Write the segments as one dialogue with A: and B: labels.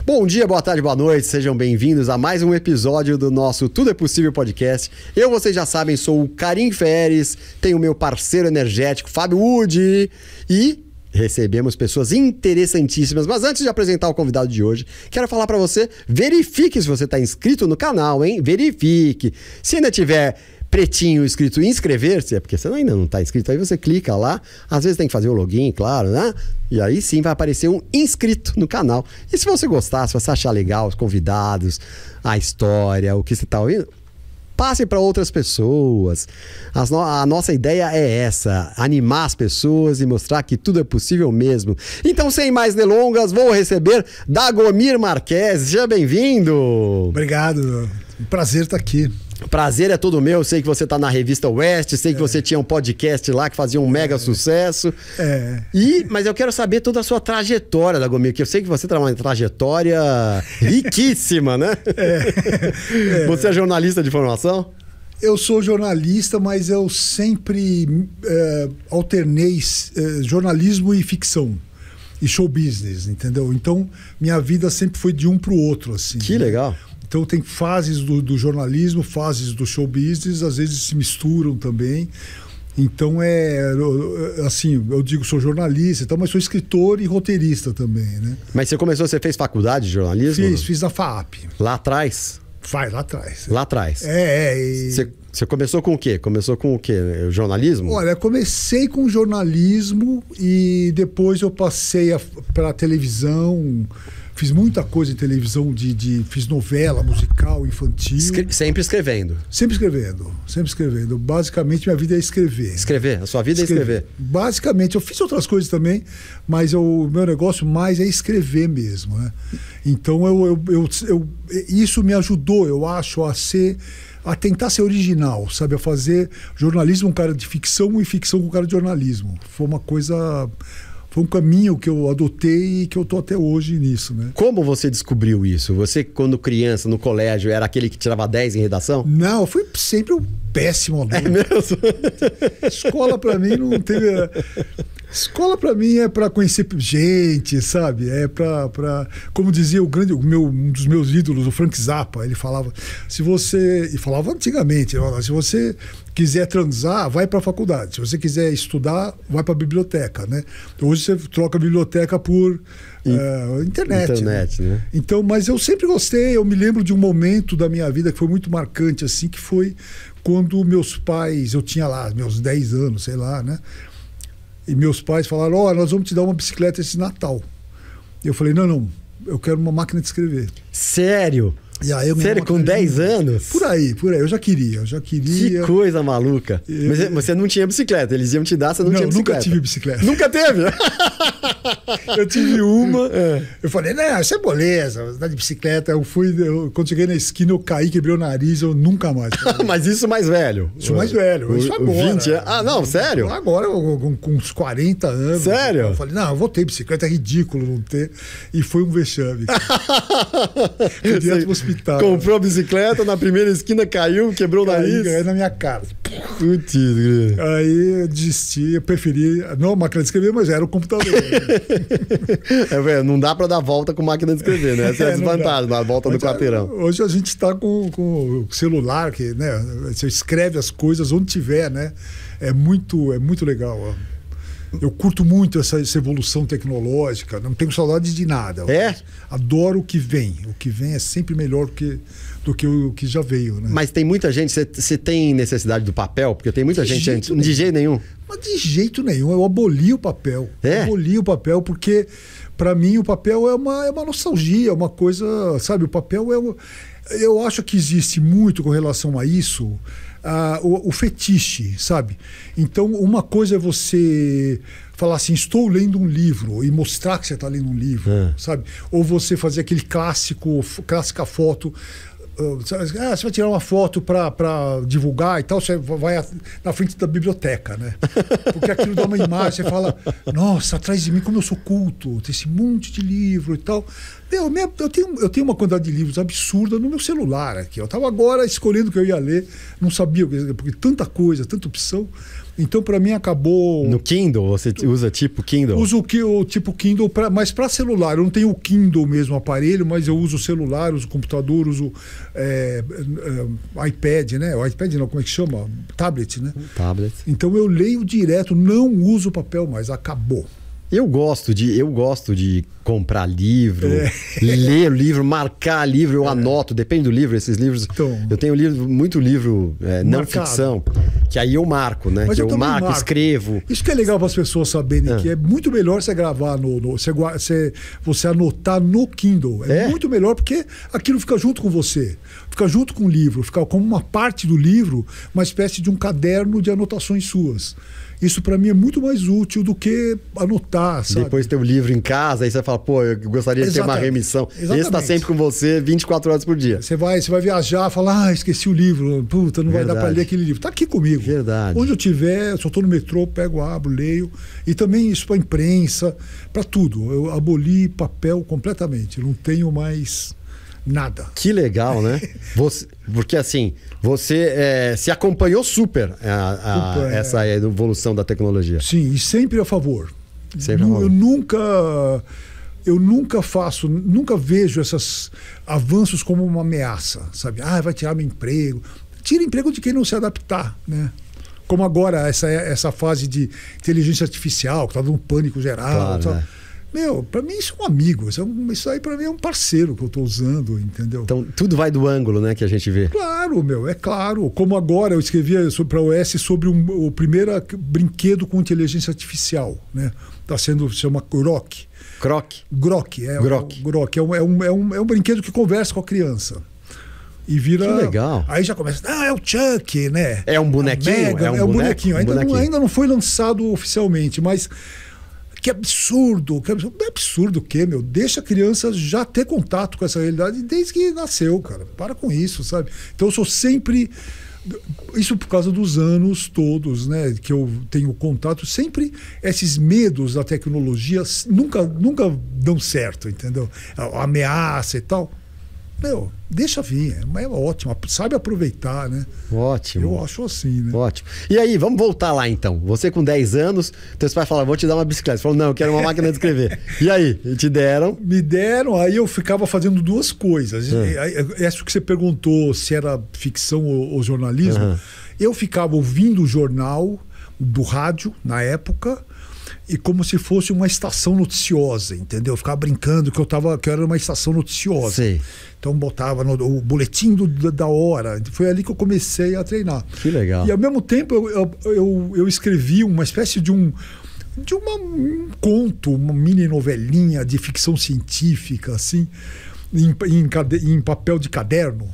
A: Bom dia, boa tarde, boa noite, sejam bem-vindos a mais um episódio do nosso Tudo é Possível podcast. Eu, vocês já sabem, sou o Karim Feres, tenho o meu parceiro energético, Fábio Wood, e recebemos pessoas interessantíssimas. Mas antes de apresentar o convidado de hoje, quero falar para você, verifique se você está inscrito no canal, hein? Verifique. Se ainda tiver pretinho escrito inscrever-se, é porque você ainda não está inscrito, aí você clica lá, às vezes tem que fazer o login, claro, né? E aí sim vai aparecer um inscrito no canal. E se você gostar, se você achar legal os convidados, a história, o que você está ouvindo, passe para outras pessoas. A nossa ideia é essa, animar as pessoas e mostrar que tudo é possível mesmo. Então, sem mais delongas, vou receber Dagomir Marques. Seja bem-vindo.
B: Obrigado, um prazer estar aqui.
A: Prazer é todo meu, sei que você está na revista Oeste, sei que você tinha um podcast lá que fazia um mega sucesso. Mas eu quero saber toda a sua trajetória, Dagomir, que eu sei que você tem uma trajetória riquíssima, né? Você é jornalista de formação?
B: Eu sou jornalista, mas eu sempre alternei jornalismo e ficção. E show business, entendeu? Então, minha vida sempre foi de um para o outro, assim.
A: Que legal.
B: Então tem fases do jornalismo, fases do show business, às vezes se misturam também. Então assim, eu digo sou jornalista, então, mas sou escritor e roteirista também, né?
A: Mas você fez faculdade de jornalismo?
B: Fiz na FAAP.
A: Lá atrás?
B: Lá atrás.
A: Lá atrás. Você começou com o quê? O jornalismo?
B: Olha, comecei com jornalismo e depois eu passei para a televisão. Fiz muita coisa em televisão, fiz novela, musical, infantil.
A: Sempre escrevendo?
B: Sempre escrevendo. Basicamente, minha vida é escrever.
A: Escrever? A sua vida é escrever? Basicamente.
B: Eu fiz outras coisas também, mas o meu negócio mais é escrever mesmo, né? Então, isso me ajudou, eu acho, a tentar ser original, sabe? A fazer jornalismo com um cara de ficção e ficção com um cara de jornalismo. Foi um caminho que eu adotei e que eu tô até hoje nisso, né?
A: Como você descobriu isso? Você, quando criança, no colégio, era aquele que tirava 10 em redação?
B: Não, eu fui sempre um péssimo aluno.
A: É mesmo?
B: Escola pra mim não teve... Escola pra mim é pra conhecer gente, sabe? É pra... Como dizia um dos meus ídolos, o Frank Zappa, ele falava... E falava antigamente, se você quiser transar, vai pra faculdade. Se você quiser estudar, vai pra biblioteca, né? Hoje você troca a biblioteca por internet. Né? Então, mas eu sempre gostei. Eu me lembro de um momento da minha vida que foi muito marcante, assim, que foi quando meus pais... Eu tinha lá meus 10 anos, sei lá, né? E meus pais falaram, nós vamos te dar uma bicicleta esse Natal. Eu falei, não, eu quero uma máquina de escrever.
A: Sério?
B: E aí
A: Sério, com 10 anos?
B: Por aí, eu já queria.
A: Que coisa maluca. Mas você não tinha bicicleta, eles iam te dar, você não tinha bicicleta.
B: Nunca tive bicicleta.
A: Nunca teve?
B: Eu tive uma, eu falei, não, isso é moleza, andar de bicicleta. Quando cheguei na esquina, eu caí, quebrei o nariz, eu nunca mais.
A: Mas isso mais velho?
B: Isso mais velho, isso agora.
A: 20 anos? Ah, não, sério?
B: Agora, com uns 40 anos.
A: Sério?
B: Eu falei, não, eu vou ter bicicleta, é ridículo não ter. E foi um vexame. Fui direto pro hospital.
A: Comprou a bicicleta, na primeira esquina caiu, quebrou o nariz.
B: Caiu na minha cara.
A: Putz,
B: aí eu desisti, eu preferi, não a máquina de escrever, mas era o computador.
A: Não dá pra dar volta com máquina de escrever, né? Essa é a desvantagem, na volta do quarteirão.
B: Hoje a gente está com o celular, que, né, você escreve as coisas onde tiver, né? É muito legal, ó. Eu curto muito essa evolução tecnológica, não tenho saudade de nada. Adoro o que vem. O que vem é sempre melhor do que o que já veio, né?
A: Mas tem muita gente, você tem necessidade do papel? Porque tem muita gente... De jeito nenhum?
B: Mas de jeito nenhum, eu aboli o papel. Aboli o papel porque, para mim, o papel é uma nostalgia, é uma coisa... Sabe, o papel eu acho que existe muito com relação a isso... o fetiche, sabe? Então, uma coisa é você falar assim, estou lendo um livro e mostrar que você está lendo um livro, sabe? Ou você fazer aquele clássica foto. Você vai tirar uma foto para divulgar e tal, você vai na frente da biblioteca, né? Porque aquilo dá uma imagem, você fala, nossa, atrás de mim, como eu sou culto, tem esse monte de livro e tal. Eu tenho uma quantidade de livros absurda no meu celular aqui. Eu estava agora escolhendo o que eu ia ler, não sabia, porque tanta coisa, tanta opção. Então, para mim, acabou...
A: No Kindle? Você usa tipo Kindle?
B: Uso o tipo Kindle, mas para celular. Eu não tenho o Kindle mesmo, aparelho, mas eu uso o celular, uso o computador, uso iPad, né? O iPad não, como é que chama? Tablet, né?
A: Tablet.
B: Então, eu leio direto, não uso papel mais, acabou.
A: Eu gosto de comprar livro, ler livro, marcar livro, eu anoto, depende do livro, esses livros.
B: Então,
A: eu tenho muito livro não ficção, que aí eu marco, né?
B: Mas
A: que eu marco, escrevo.
B: Isso que é legal para as pessoas saberem, que é muito melhor você gravar você anotar no Kindle. É muito melhor porque aquilo fica junto com você, fica junto com o livro, fica como uma parte do livro, uma espécie de um caderno de anotações suas. Isso para mim é muito mais útil do que anotar, sabe?
A: Depois ter o livro em casa, aí você fala, pô, eu gostaria de ter uma remissão. Exatamente. Esse está sempre com você 24 horas por dia.
B: Você vai viajar, fala, esqueci o livro, puta, não vai dar para ler aquele livro. Tá aqui comigo.
A: Verdade.
B: Onde eu tiver, se eu estou no metrô, pego, abro, leio. E também isso para imprensa, para tudo. Eu aboli papel completamente. Eu não tenho mais nada.
A: Que legal, né? Porque assim, você se acompanhou super essa evolução da tecnologia.
B: Sim, e sempre a favor.
A: Sempre a favor.
B: Eu nunca vejo esses avanços como uma ameaça, sabe? Vai tirar meu emprego. Tira emprego de quem não se adaptar, né? Como agora, essa fase de inteligência artificial, que está dando um pânico geral.
A: Claro,
B: Meu, para mim isso é um amigo. Isso aí para mim é um parceiro que eu estou usando, entendeu?
A: Então tudo vai do ângulo, né, que a gente vê.
B: Claro, é claro. Como agora eu escrevia para a OS sobre o primeiro brinquedo com inteligência artificial, né? Chama Grok. Grok. É um brinquedo que conversa com a criança. E vira...
A: Que legal.
B: Aí já começa, é o Chuck, né?
A: É um bonequinho?
B: É um bonequinho. Ainda não foi lançado oficialmente, mas... Que absurdo. Não é absurdo o quê, meu? Deixa a criança já ter contato com essa realidade desde que nasceu, cara. Para com isso, sabe? Então eu sou sempre... Isso por causa dos anos todos, né? Que eu tenho contato. Sempre esses medos da tecnologia nunca dão certo, entendeu? A ameaça e tal. Meu, deixa vir, é ótimo, sabe aproveitar, né?
A: Ótimo.
B: Eu acho assim, né?
A: Ótimo. E aí, vamos voltar lá então. Você com 10 anos, teus pais falaram, vou te dar uma bicicleta. Você falou, não, eu quero uma máquina de escrever. E aí, te deram?
B: Me deram, aí eu ficava fazendo duas coisas. Isso que você perguntou se era ficção ou jornalismo. Eu ficava ouvindo o jornal do rádio, na época, e como se fosse uma estação noticiosa, entendeu? Eu ficava brincando que eu era uma estação noticiosa.
A: Sei.
B: Então botava o boletim da hora. Foi ali que eu comecei a treinar.
A: Que legal.
B: E ao mesmo tempo eu escrevi uma espécie de um conto, uma mini novelinha de ficção científica, assim, em papel de caderno,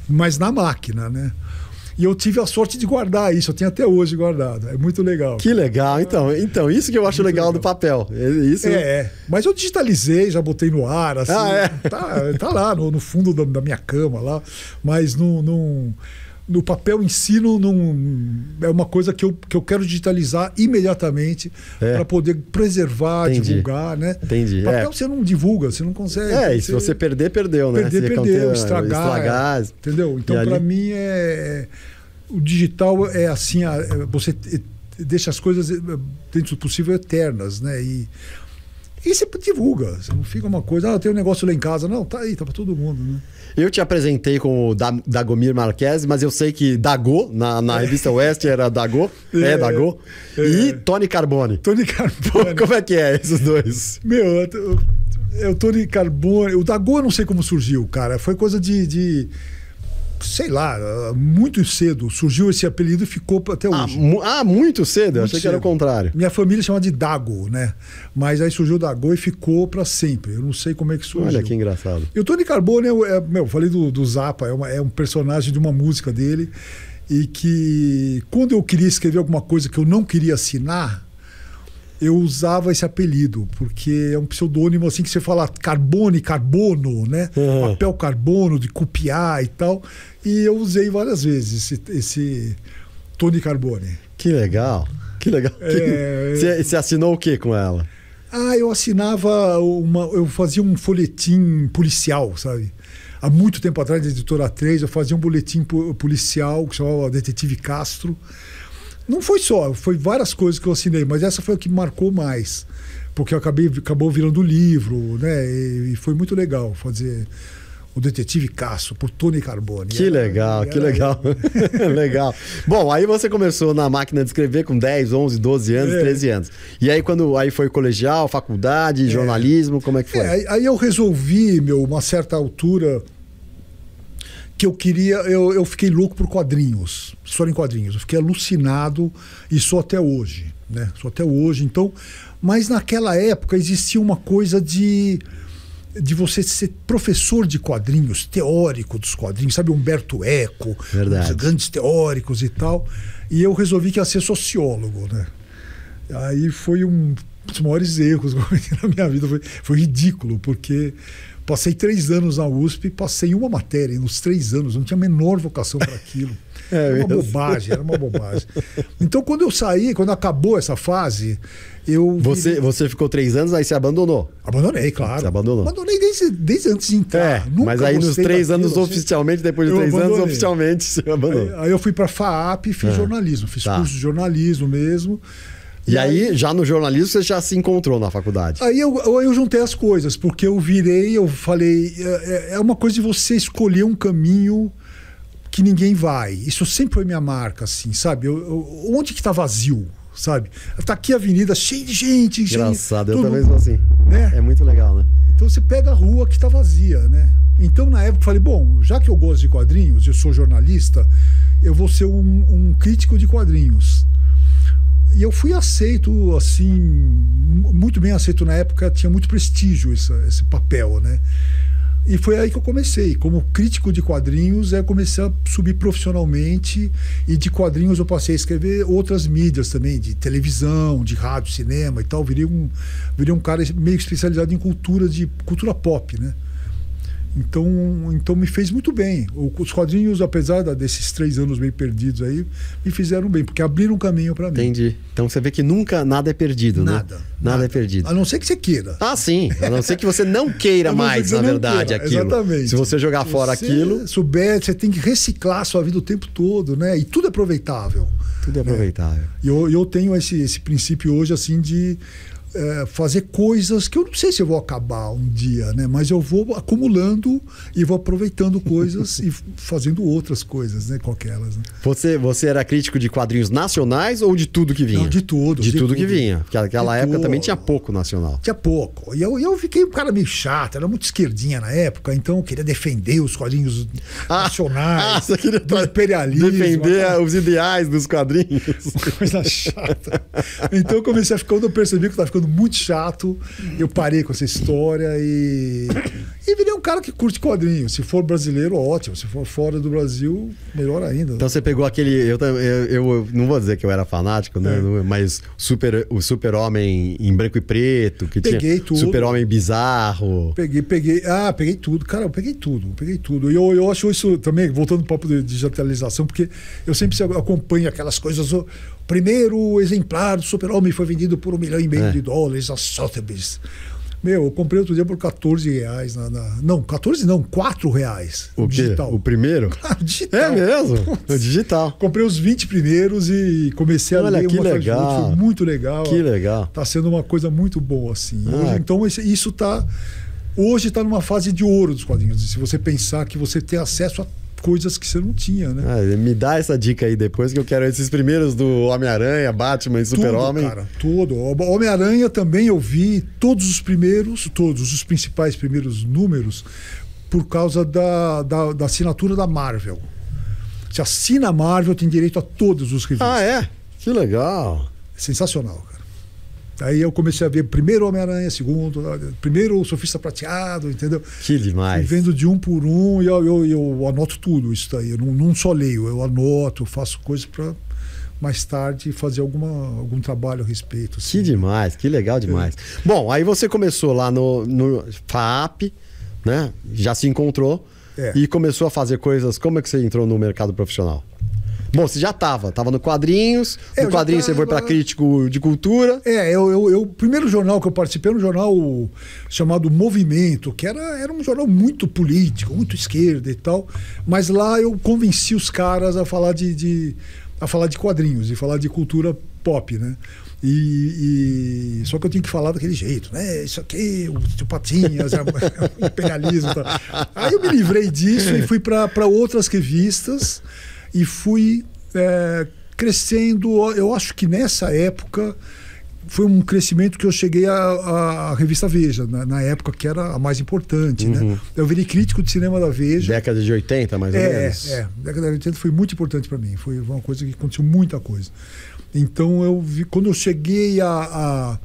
B: mas na máquina, né? E eu tive a sorte de guardar isso, eu tenho até hoje guardado. É muito legal.
A: Que legal. Então isso que eu acho legal do papel. Isso...
B: Mas eu digitalizei, já botei no ar, assim. Tá lá no fundo da minha cama lá. Mas no papel em si não é uma coisa que eu quero digitalizar imediatamente para poder preservar, divulgar, né?
A: Entendi.
B: Papel você não divulga, você não consegue.
A: E se você perder, perdeu, né?
B: Perdeu, estragar. Entendeu? Então, para mim, o digital é assim, você deixa as coisas, dentro do possível, eternas, né? E você divulga, você não fica uma coisa, tem um negócio lá em casa. Não, tá aí, tá para todo mundo, né?
A: Eu te apresentei com o Dagomir Marques, mas eu sei que Dagô, na revista Oeste era Dagô, Dagô, e Tony Carbone.
B: Tony Carbone.
A: Como é que é esses dois?
B: Meu, o Tony Carbone, o Dagô eu não sei como surgiu, cara, foi coisa de sei lá, muito cedo surgiu esse apelido e ficou até hoje.
A: Muito cedo? Eu achei que era o contrário.
B: Minha família chama de Dago, né? Mas aí surgiu o Dagô e ficou para sempre. Eu não sei como é que surgiu.
A: Olha que engraçado.
B: E o Tony Carbone, eu falei do Zappa, é um personagem de uma música dele, e que quando eu queria escrever alguma coisa que eu não queria assinar, eu usava esse apelido, porque é um pseudônimo assim que você fala carbono, né? Papel carbono, de copiar e tal. E eu usei várias vezes esse Tony Carbone.
A: Que legal, que legal. Você assinou o que com ela?
B: Eu assinava eu fazia um folhetim policial, sabe? Há muito tempo atrás, na Editora 3, eu fazia um boletim policial que chamava Detetive Castro. Não foi só, foi várias coisas que eu assinei, mas essa foi a que marcou mais. Porque acabou virando livro, né? E foi muito legal fazer O Detetive Casso, por Tony Carbone.
A: Que legal, que legal. Legal. Bom, aí você começou na máquina de escrever com 10, 11, 12 anos, 13 anos. E aí aí foi colegial, faculdade, jornalismo, como é que foi?
B: Aí eu resolvi, uma certa altura, que eu queria... Eu fiquei louco por quadrinhos, história em quadrinhos. Eu fiquei alucinado e sou até hoje, né? Sou até hoje, então... Mas naquela época existia uma coisa de você ser professor de quadrinhos, teórico dos quadrinhos, sabe? Humberto Eco, os grandes teóricos e tal. E eu resolvi que ia ser sociólogo, né? Aí foi um dos maiores erros que eu cometi na minha vida. Foi ridículo, porque passei 3 anos na USP, passei uma matéria nos 3 anos, não tinha a menor vocação para aquilo. Era uma bobagem, era uma bobagem. Então, quando eu saí, quando acabou essa fase,
A: Você ficou 3 anos, aí você abandonou?
B: Abandonei, claro.
A: Você abandonou?
B: Abandonei desde antes de entrar.
A: Mas aí nos 3 anos oficialmente, depois de 3 anos oficialmente, você abandonou.
B: Aí eu fui para a FAAP e fiz jornalismo. Fiz curso de jornalismo mesmo.
A: E aí, já no jornalismo, você já se encontrou na faculdade?
B: Aí eu juntei as coisas, porque eu falei, é uma coisa de você escolher um caminho que ninguém vai. Isso sempre foi minha marca, assim, sabe? Onde que tá vazio, sabe? Tá aqui a avenida cheia de gente.
A: Engraçado, eu também sou assim.
B: Né?
A: É muito legal, né?
B: Então você pega a rua que tá vazia, né? Então na época eu falei, bom, já que eu gosto de quadrinhos, eu sou jornalista, eu vou ser um crítico de quadrinhos. E eu fui aceito, assim, muito bem aceito na época, tinha muito prestígio esse papel, né? E foi aí que eu comecei. Como crítico de quadrinhos, eu comecei a subir profissionalmente, e de quadrinhos eu passei a escrever outras mídias também, de televisão, de rádio, cinema e tal. Virei um cara meio especializado em cultura pop, né? Então me fez muito bem. Os quadrinhos, apesar desses 3 anos meio perdidos aí, me fizeram bem, porque abriram um caminho para mim.
A: Entendi. Então você vê que nunca nada é perdido, né? Nada é perdido.
B: A não ser que você queira.
A: Ah, sim. A não ser que você não queira mais, na verdade, aquilo.
B: Exatamente.
A: Se você jogar fora aquilo...
B: Você tem que reciclar a sua vida o tempo todo, né? E tudo é aproveitável.
A: Tudo é aproveitável.
B: E eu tenho esse princípio hoje, assim, de... fazer coisas que eu não sei se eu vou acabar um dia, né? Mas eu vou acumulando e vou aproveitando coisas e fazendo outras coisas, né? Com aquelas, né?
A: Você era crítico de quadrinhos nacionais ou de tudo que vinha?
B: Não, de tudo.
A: De tudo que vinha. Porque naquela época também tinha pouco nacional.
B: Tinha pouco. E eu fiquei um cara meio chato, era muito esquerdinha na época, então eu queria defender os quadrinhos nacionais,
A: você queria
B: do imperialismo.
A: Defender os ideais dos quadrinhos.
B: Coisa chata. Então eu comecei a ficar, quando eu percebi que eu estava ficando muito chato, eu parei com essa história e virei um cara que curte quadrinhos. Se for brasileiro, ótimo. Se for fora do Brasil, melhor ainda.
A: Então você pegou aquele... Eu não vou dizer que eu era fanático, né? Mas o Super-Homem em branco e preto, que
B: peguei
A: tinha
B: tudo.
A: Super-Homem bizarro.
B: Peguei tudo. Cara, eu peguei tudo. E eu acho isso também, voltando para o papo de digitalização, porque eu sempre acompanho aquelas coisas... O primeiro exemplar do Super-Homem foi vendido por $1,5 milhão a Sotheby's. Eu comprei outro dia por R$14. Não, 14 não, R$4.
A: O digital. O primeiro?
B: Claro, digital.
A: É mesmo? O digital.
B: Comprei os 20 primeiros e comecei a ler
A: que legal.
B: Foi muito legal.
A: Que legal.
B: Tá sendo uma coisa muito boa, assim. Hoje, então, isso tá... Hoje está numa fase de ouro dos quadrinhos. Se você pensar que você tem acesso a coisas que você não tinha, né?
A: Me dá essa dica aí depois, que eu quero esses primeiros do Homem-Aranha, Batman e Super-Homem.
B: Cara, tudo. Homem-Aranha também eu vi todos os principais primeiros números por causa da assinatura da Marvel. Se assina a Marvel, tem direito a todos os revistas.
A: Ah, é? Que legal.
B: Sensacional, cara. Aí eu comecei a ver primeiro Homem-Aranha, segundo, primeiro o Surfista Prateado, entendeu?
A: Que demais.
B: E vendo de um por um, e eu anoto tudo isso daí. Eu não só leio, eu anoto, faço coisas para mais tarde fazer algum trabalho a respeito. Assim.
A: Que demais, que legal demais. Bom, aí você começou lá no FAAP, né? Já se encontrou e começou a fazer coisas. Como é que você entrou no mercado profissional? Bom, você já estava no quadrinhos, no quadrinho você foi para crítico de cultura.
B: O primeiro jornal que eu participei era um jornal chamado Movimento, que era um jornal muito político, muito esquerda e tal, mas lá eu convenci os caras a falar a falar de quadrinhos e falar de cultura pop, né? Só que eu tinha que falar daquele jeito, né? Isso aqui, o Tio Patinhas, o imperialismo. Tá. Aí eu me livrei disso e fui para outras revistas e fui crescendo. Eu acho que nessa época foi um crescimento que eu cheguei à revista Veja, na época que era a mais importante, né? Eu virei crítico de cinema da Veja.
A: Década de 80, mais ou menos?
B: Década de 80 foi muito importante para mim. Foi uma coisa que aconteceu muita coisa. Então, quando eu cheguei a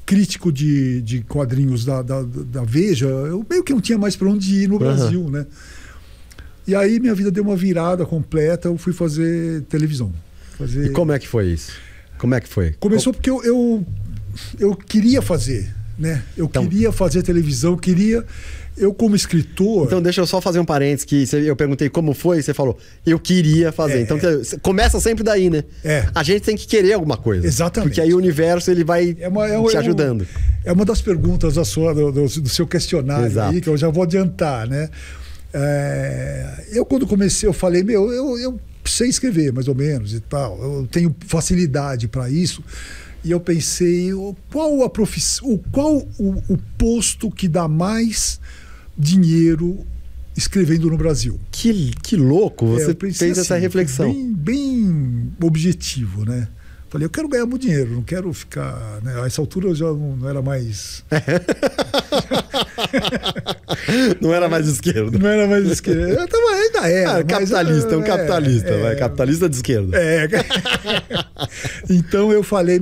B: crítico de quadrinhos da Veja, eu meio que não tinha mais para onde ir no Brasil, né? E aí minha vida deu uma virada completa, eu fui fazer televisão.
A: E como é que foi isso? Como é que foi?
B: Começou porque eu queria fazer, né? Eu queria fazer televisão, eu como escritor...
A: Então deixa eu só fazer um parênteses, que eu perguntei como foi, e você falou, eu queria fazer. Então começa sempre daí, né? A gente tem que querer alguma coisa.
B: Exatamente.
A: Porque aí o universo ele vai te ajudando.
B: É uma das perguntas do seu questionário aí, que eu já vou adiantar, né? Eu quando comecei, eu falei, eu sei escrever mais ou menos e tal, eu tenho facilidade para isso. E eu pensei, qual o posto que dá mais dinheiro escrevendo no Brasil?
A: Que louco, você fez essa reflexão.
B: Bem objetivo, né? Falei, eu quero ganhar muito dinheiro, não quero ficar... Né? A essa altura eu já não era mais...
A: Não era mais esquerdo.
B: Não era mais esquerdo. Ainda era.
A: Capitalista, capitalista. Capitalista de esquerda.
B: Então eu falei,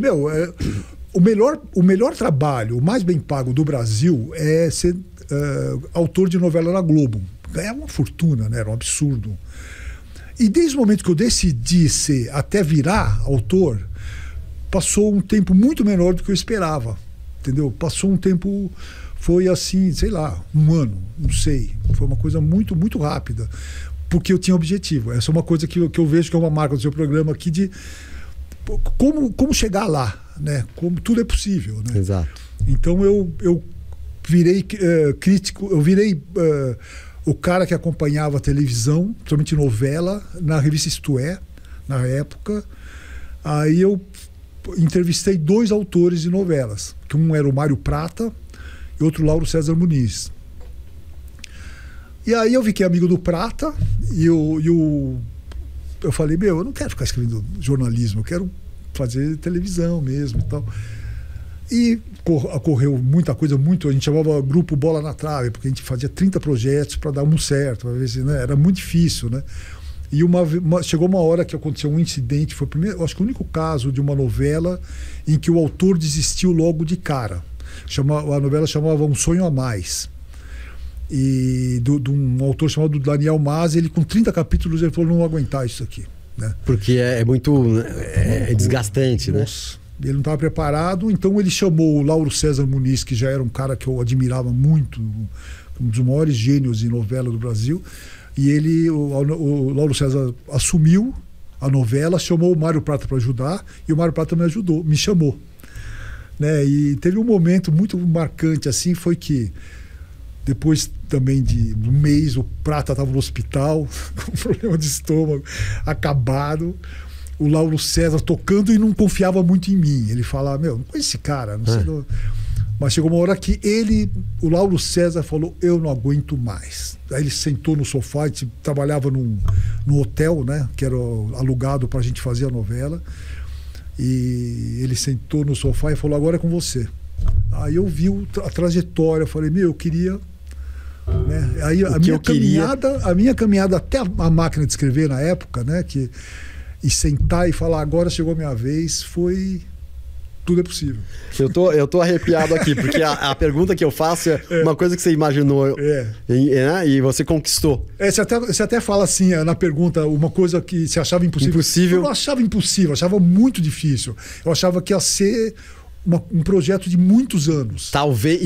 B: o melhor trabalho, o mais bem pago do Brasil é ser autor de novela na Globo. Ganhar uma fortuna, né? Era um absurdo. E desde o momento que eu decidi ser, até virar autor, passou um tempo muito menor do que eu esperava. Entendeu? Passou um tempo... Foi assim, sei lá, um ano, não sei. Foi uma coisa muito, muito rápida. Porque eu tinha objetivo. Essa é uma coisa que eu vejo que é uma marca do seu programa aqui de como chegar lá, né? Como tudo é possível, né?
A: Exato.
B: Então eu virei crítico, eu virei o cara que acompanhava a televisão, principalmente novela, na revista Isto É, na época. Aí eu entrevistei 2 autores de novelas, que um era o Mário Prata e outro Lauro César Muniz. E aí eu fiquei amigo do Prata e eu falei, eu não quero ficar escrevendo jornalismo, eu quero fazer televisão mesmo e tal. E ocorreu muita coisa, a gente chamava Grupo Bola na Trave, porque a gente fazia 30 projetos para dar um certo, para ver se, né, era muito difícil, né? E chegou uma hora que aconteceu um incidente, foi acho que o único caso de uma novela em que o autor desistiu logo de cara. A novela chamava Um Sonho a Mais. E de um autor chamado Daniel Mas, ele com 30 capítulos, ele falou, não vou aguentar isso aqui, né?
A: Porque é muito desgastante,
B: nossa, né? Ele não estava preparado, então ele chamou o Lauro César Muniz, que já era um cara que eu admirava muito, um dos maiores gênios de novela do Brasil, e o Lauro César assumiu a novela, chamou o Mário Prata para ajudar, e o Mário Prata me chamou, né? E teve um momento muito marcante assim, foi que depois também de um mês o Prata estava no hospital com problema de estômago, acabado, o Lauro César tocando e não confiava muito em mim. Ele falava, não conheço esse cara, não sei. Mas chegou uma hora que o Lauro César falou, eu não aguento mais. Aí ele sentou no sofá, a gente trabalhava num hotel, né, que era alugado para a gente fazer a novela. E ele sentou no sofá e falou, agora é com você. Aí eu vi a trajetória, eu falei, eu queria... Né? Aí a minha caminhada até a máquina de escrever na época, né, e sentar e falar, agora chegou a minha vez, foi... Tudo é possível.
A: Eu tô arrepiado aqui, porque a pergunta que eu faço é uma coisa que você imaginou e você conquistou.
B: Você até fala assim, na pergunta, uma coisa que você achava impossível. Eu não achava impossível, eu achava muito difícil. Eu achava que ia ser um projeto de muitos anos.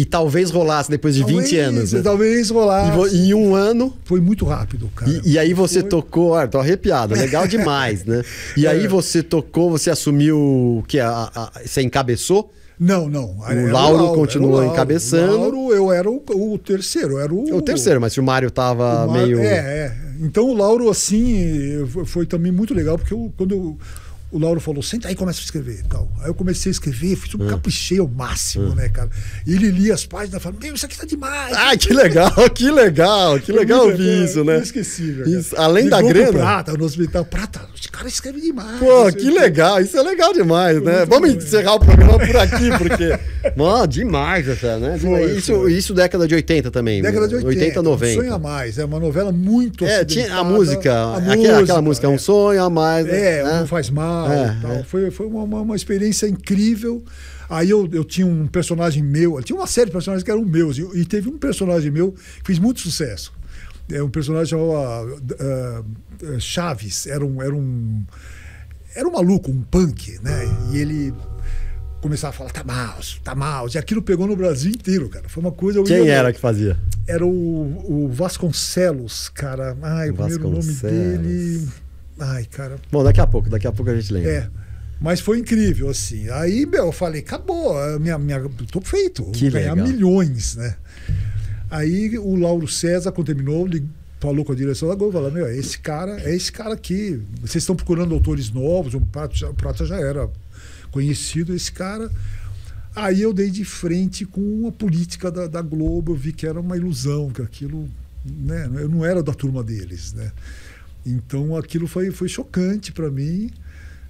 A: Talvez rolasse depois de 20 anos. Né?
B: Talvez rolasse.
A: E em um ano...
B: Foi muito rápido, cara.
A: E aí você tocou... tô arrepiado, legal demais, né? E aí você tocou, você assumiu o que? Você encabeçou?
B: Não.
A: O Lauro continuou encabeçando.
B: Eu era o terceiro. O terceiro,
A: mas se o Mário tava meio...
B: Então o Lauro, assim, foi também muito legal, porque o Lauro falou, senta aí e começa a escrever e tal. Aí eu comecei a escrever, caprichei ao máximo, né, cara? E ele lia as páginas e falava, meu, isso aqui tá demais.
A: Ah, que legal ouvir isso, né?
B: Inesquecível.
A: Isso, além da grana.
B: Prata, no hospital. Prata, os caras escrevem demais.
A: Pô, que legal, isso é legal demais, né? Vamos encerrar o programa por aqui, porque... Mano, demais essa, né? Isso década de 80 também.
B: Década de 80,
A: 90.
B: Um Sonho a Mais, é uma novela muito
A: tinha a música, aquela música, Um Sonho a Mais.
B: Não faz mal. Foi uma experiência incrível. Aí eu tinha um personagem meu, tinha uma série de personagens que eram meus, e teve um personagem meu que fez muito sucesso. Um personagem chamado Chaves, era um maluco, um punk, né? E ele começava a falar, tá mouse. E aquilo pegou no Brasil inteiro, cara. Foi uma coisa...
A: Quem era que fazia?
B: Era o Vasconcelos, cara. Ai, o primeiro nome dele... Ai, cara.
A: Bom, daqui a pouco a gente lembra.
B: Mas foi incrível, assim. Aí, eu falei, acabou, tô feito.
A: Que
B: vou ganhar milhões, né? Aí o Lauro César, quando terminou, ele falou com a direção da Globo, falou, é esse cara aqui. Vocês estão procurando autores novos, o Prata já era conhecido, esse cara. Aí eu dei de frente com a política da Globo, eu vi que era uma ilusão, que aquilo, né? Eu não era da turma deles, né? Então aquilo foi chocante para mim,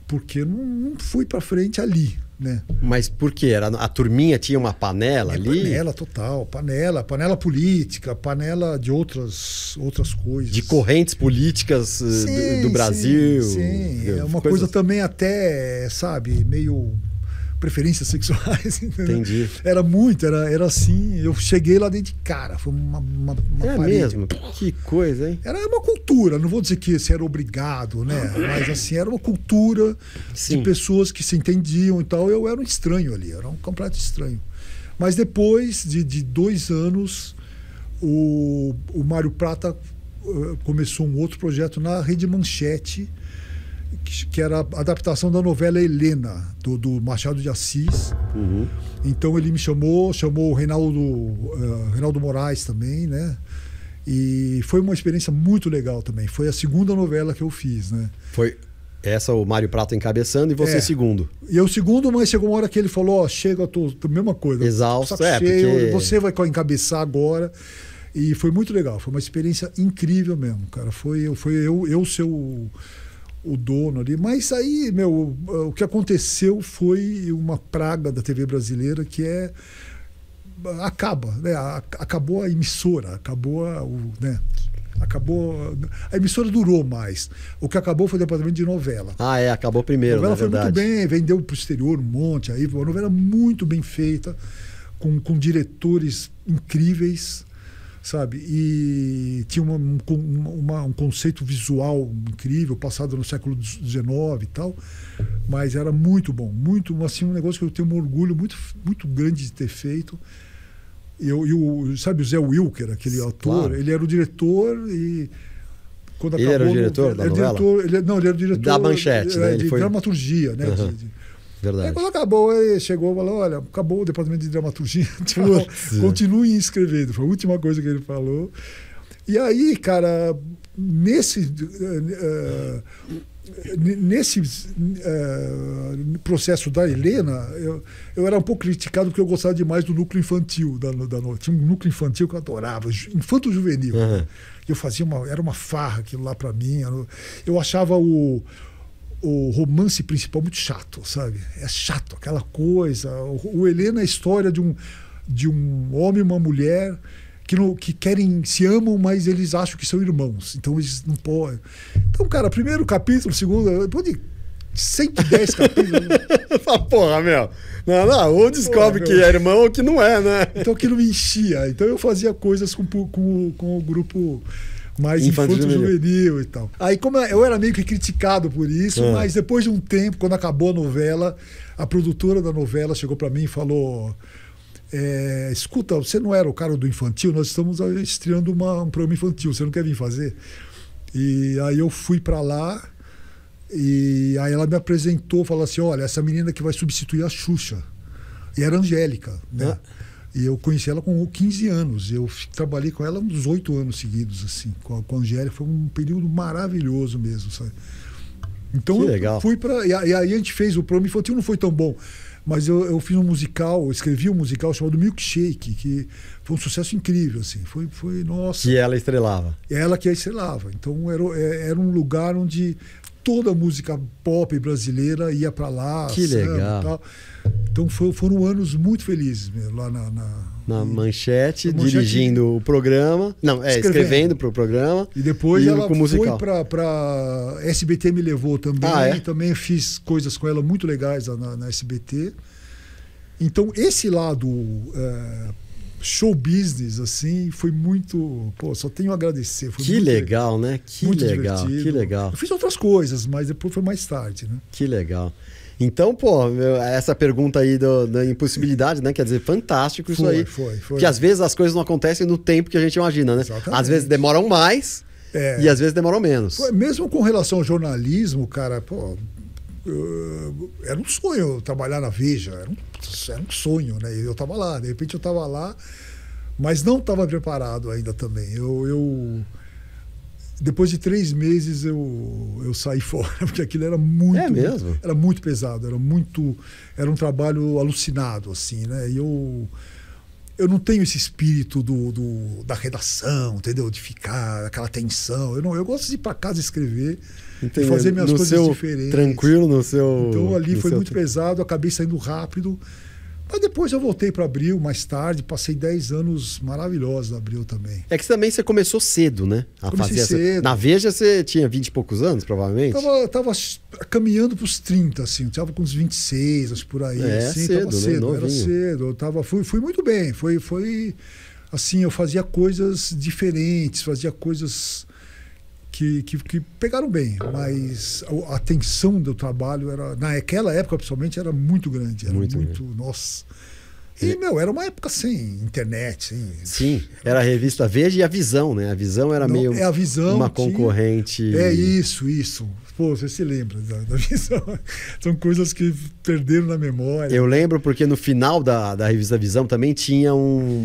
B: porque não fui para frente ali, né?
A: Mas por quê? A turminha tinha uma panela ali?
B: Panela total, panela política, panela de outras coisas.
A: De correntes políticas do Brasil.
B: Sim. É uma coisa também até, sabe, meio... preferências sexuais, entendeu?
A: Entendi.
B: Era assim, eu cheguei lá dentro de cara, foi uma parede.
A: Mesmo? Que coisa, hein?
B: Era uma cultura, não vou dizer que você era obrigado, né? Mas assim, era uma cultura de pessoas que se entendiam e tal. Eu era um estranho ali, era um completo estranho. Mas depois de 2 anos, o Mário Prata começou um outro projeto na Rede Manchete, que era a adaptação da novela Helena, do Machado de Assis.
A: Uhum.
B: Então ele me chamou o Reinaldo Moraes também, né? E foi uma experiência muito legal também. Foi a segunda novela que eu fiz, né?
A: Foi essa o Mário Prata encabeçando e você segundo.
B: E eu segundo, mas chegou uma hora que ele falou, chega, eu tô mesma coisa.
A: Exausto,
B: cheio,
A: porque...
B: Você vai encabeçar agora. E foi muito legal, foi uma experiência incrível mesmo, cara. Foi eu ser o dono ali, mas aí, o que aconteceu foi uma praga da TV brasileira, que acaba, né? Acabou a emissora, acabou a emissora durou mais. O que acabou foi o departamento de novela.
A: Acabou primeiro,
B: a novela foi
A: verdade.
B: muito bem, vendeu para o exterior um monte, aí uma novela muito bem feita, com diretores incríveis, sabe? E tinha um conceito visual incrível, passado no século XIX e tal, mas era muito bom, assim, um negócio que eu tenho um orgulho muito, muito grande de ter feito. Sabe o Zé Wilker, aquele ator, claro. Ele era o diretor e... Quando
A: ele era o diretor da novela?
B: Ele era o diretor
A: da Manchete, né?
B: de dramaturgia, né?
A: Uhum. Verdade.
B: Aí quando acabou, ele chegou e falou, olha, acabou o departamento de dramaturgia, continue escrevendo. Foi a última coisa que ele falou. E aí, cara, nesse processo da Helena, eu era um pouco criticado porque eu gostava demais do núcleo infantil da noite. Tinha um núcleo infantil que eu adorava, infanto-juvenil.
A: Uhum.
B: Eu fazia era uma farra aquilo lá pra mim. Eu achava o romance principal muito chato, sabe? É chato, aquela coisa. O Helena é a história de um homem e uma mulher que se amam, mas eles acham que são irmãos. Então eles não podem. Então, cara, primeiro capítulo, segundo, depois de 110 capítulos.
A: Porra, meu. Não, ou descobre que é irmão ou que não é, né?
B: Então aquilo me enchia. Então eu fazia coisas com o grupo mais infanto-juvenil e tal. Aí, como eu era meio que criticado por isso, mas depois de um tempo, quando acabou a novela, a produtora da novela chegou para mim e falou: escuta, você não era o cara do infantil? Nós estamos estreando um programa infantil, você não quer vir fazer? E aí eu fui para lá, e aí ela me apresentou, falou assim: olha, essa menina que vai substituir a Xuxa. E era a Angélica, né? E eu conheci ela com 15 anos. Eu trabalhei com ela uns 8 anos seguidos, assim. Com a Angélica foi um período maravilhoso mesmo, sabe? Então
A: que legal.
B: Eu fui para e aí a gente fez o Programa Infantil, não foi tão bom, mas eu fiz um musical, eu escrevi um musical chamado Milkshake, que foi um sucesso incrível, assim. Foi nossa.
A: Que ela estrelava.
B: Ela que a estrelava. Então era um lugar onde toda a música pop brasileira ia para lá.
A: Que legal.
B: E tal. Então foram anos muito felizes mesmo, lá
A: na Manchete, dirigindo o programa. Não, escrevendo para o programa.
B: E depois ela foi para SBT, me levou também. E também fiz coisas com ela muito legais na SBT. Então, esse lado show business, assim, foi muito... Pô, só tenho a agradecer. Foi
A: que
B: muito
A: legal, né? Que
B: muito
A: legal,
B: divertido.
A: Que legal.
B: Eu fiz outras coisas, mas depois foi mais tarde, né?
A: Que legal. Então, pô, essa pergunta aí da impossibilidade, né? Quer dizer, fantástico isso aí.
B: Foi.
A: Porque às vezes as coisas não acontecem no tempo que a gente imagina, né?
B: Exatamente.
A: Às vezes demoram mais e às vezes demoram menos.
B: Mesmo com relação ao jornalismo, cara, pô, era um sonho trabalhar na Veja. Era um sonho, né? Eu estava lá, de repente eu estava lá, mas não estava preparado ainda também. Depois de 3 meses eu saí fora, porque aquilo era muito...
A: É mesmo?
B: Era muito pesado, era um trabalho alucinado, assim, né? E eu não tenho esse espírito da redação, entendeu? De ficar aquela tensão. Eu gosto de ir para casa escrever, e fazer minhas coisas diferentes.
A: Tranquilo no seu...
B: Então ali foi muito pesado, acabei saindo rápido. Mas depois eu voltei para Abril mais tarde, passei 10 anos maravilhosos na Abril também.
A: É que também você começou cedo, né?
B: Comecei cedo.
A: Na Veja você tinha 20 e poucos anos, provavelmente?
B: Tava caminhando para os 30, assim. Eu tava com uns 26, acho, por aí. Assim,
A: cedo,
B: tava cedo,
A: né?
B: Era cedo. Fui muito bem. Foi assim, eu fazia coisas diferentes, fazia coisas que pegaram bem, mas a tensão do trabalho naquela época, principalmente, era muito grande. Era muito nossa. E, era uma época sem internet.
A: Sim, era a revista Veja e a Visão, né? A Visão era meio
B: a Visão
A: uma concorrente.
B: Isso. Pô, você se lembra da Visão. São coisas que perderam na memória.
A: Eu lembro porque no final da revista Visão também tinha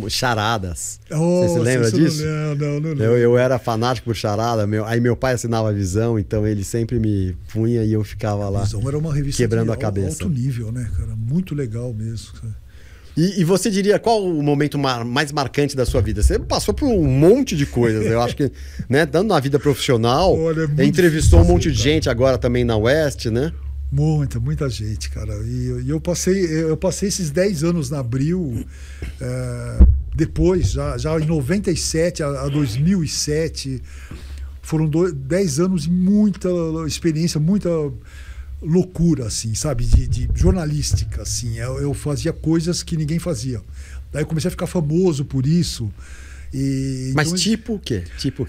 A: charadas. Você se lembra disso?
B: Não lembro.
A: Eu era fanático por charada. Aí meu pai assinava a Visão, então ele sempre me punha e eu ficava lá. A
B: Visão era uma revista
A: quebrando a cabeça.
B: Alto nível, né, cara? Muito legal mesmo.
A: E você diria qual o momento mais marcante da sua vida? Você passou por um monte de coisas. Eu acho que, né, dando na vida profissional, entrevistou um monte de gente agora também na West, né?
B: Muita gente, cara. E eu passei esses 10 anos na Abril, depois, já em 97 a 2007, foram 10 anos de muita experiência, muita loucura, assim, sabe, de jornalística, assim. Eu fazia coisas que ninguém fazia. Daí eu comecei a ficar famoso por isso.
A: Mas
B: então,
A: tipo o quê? Tipo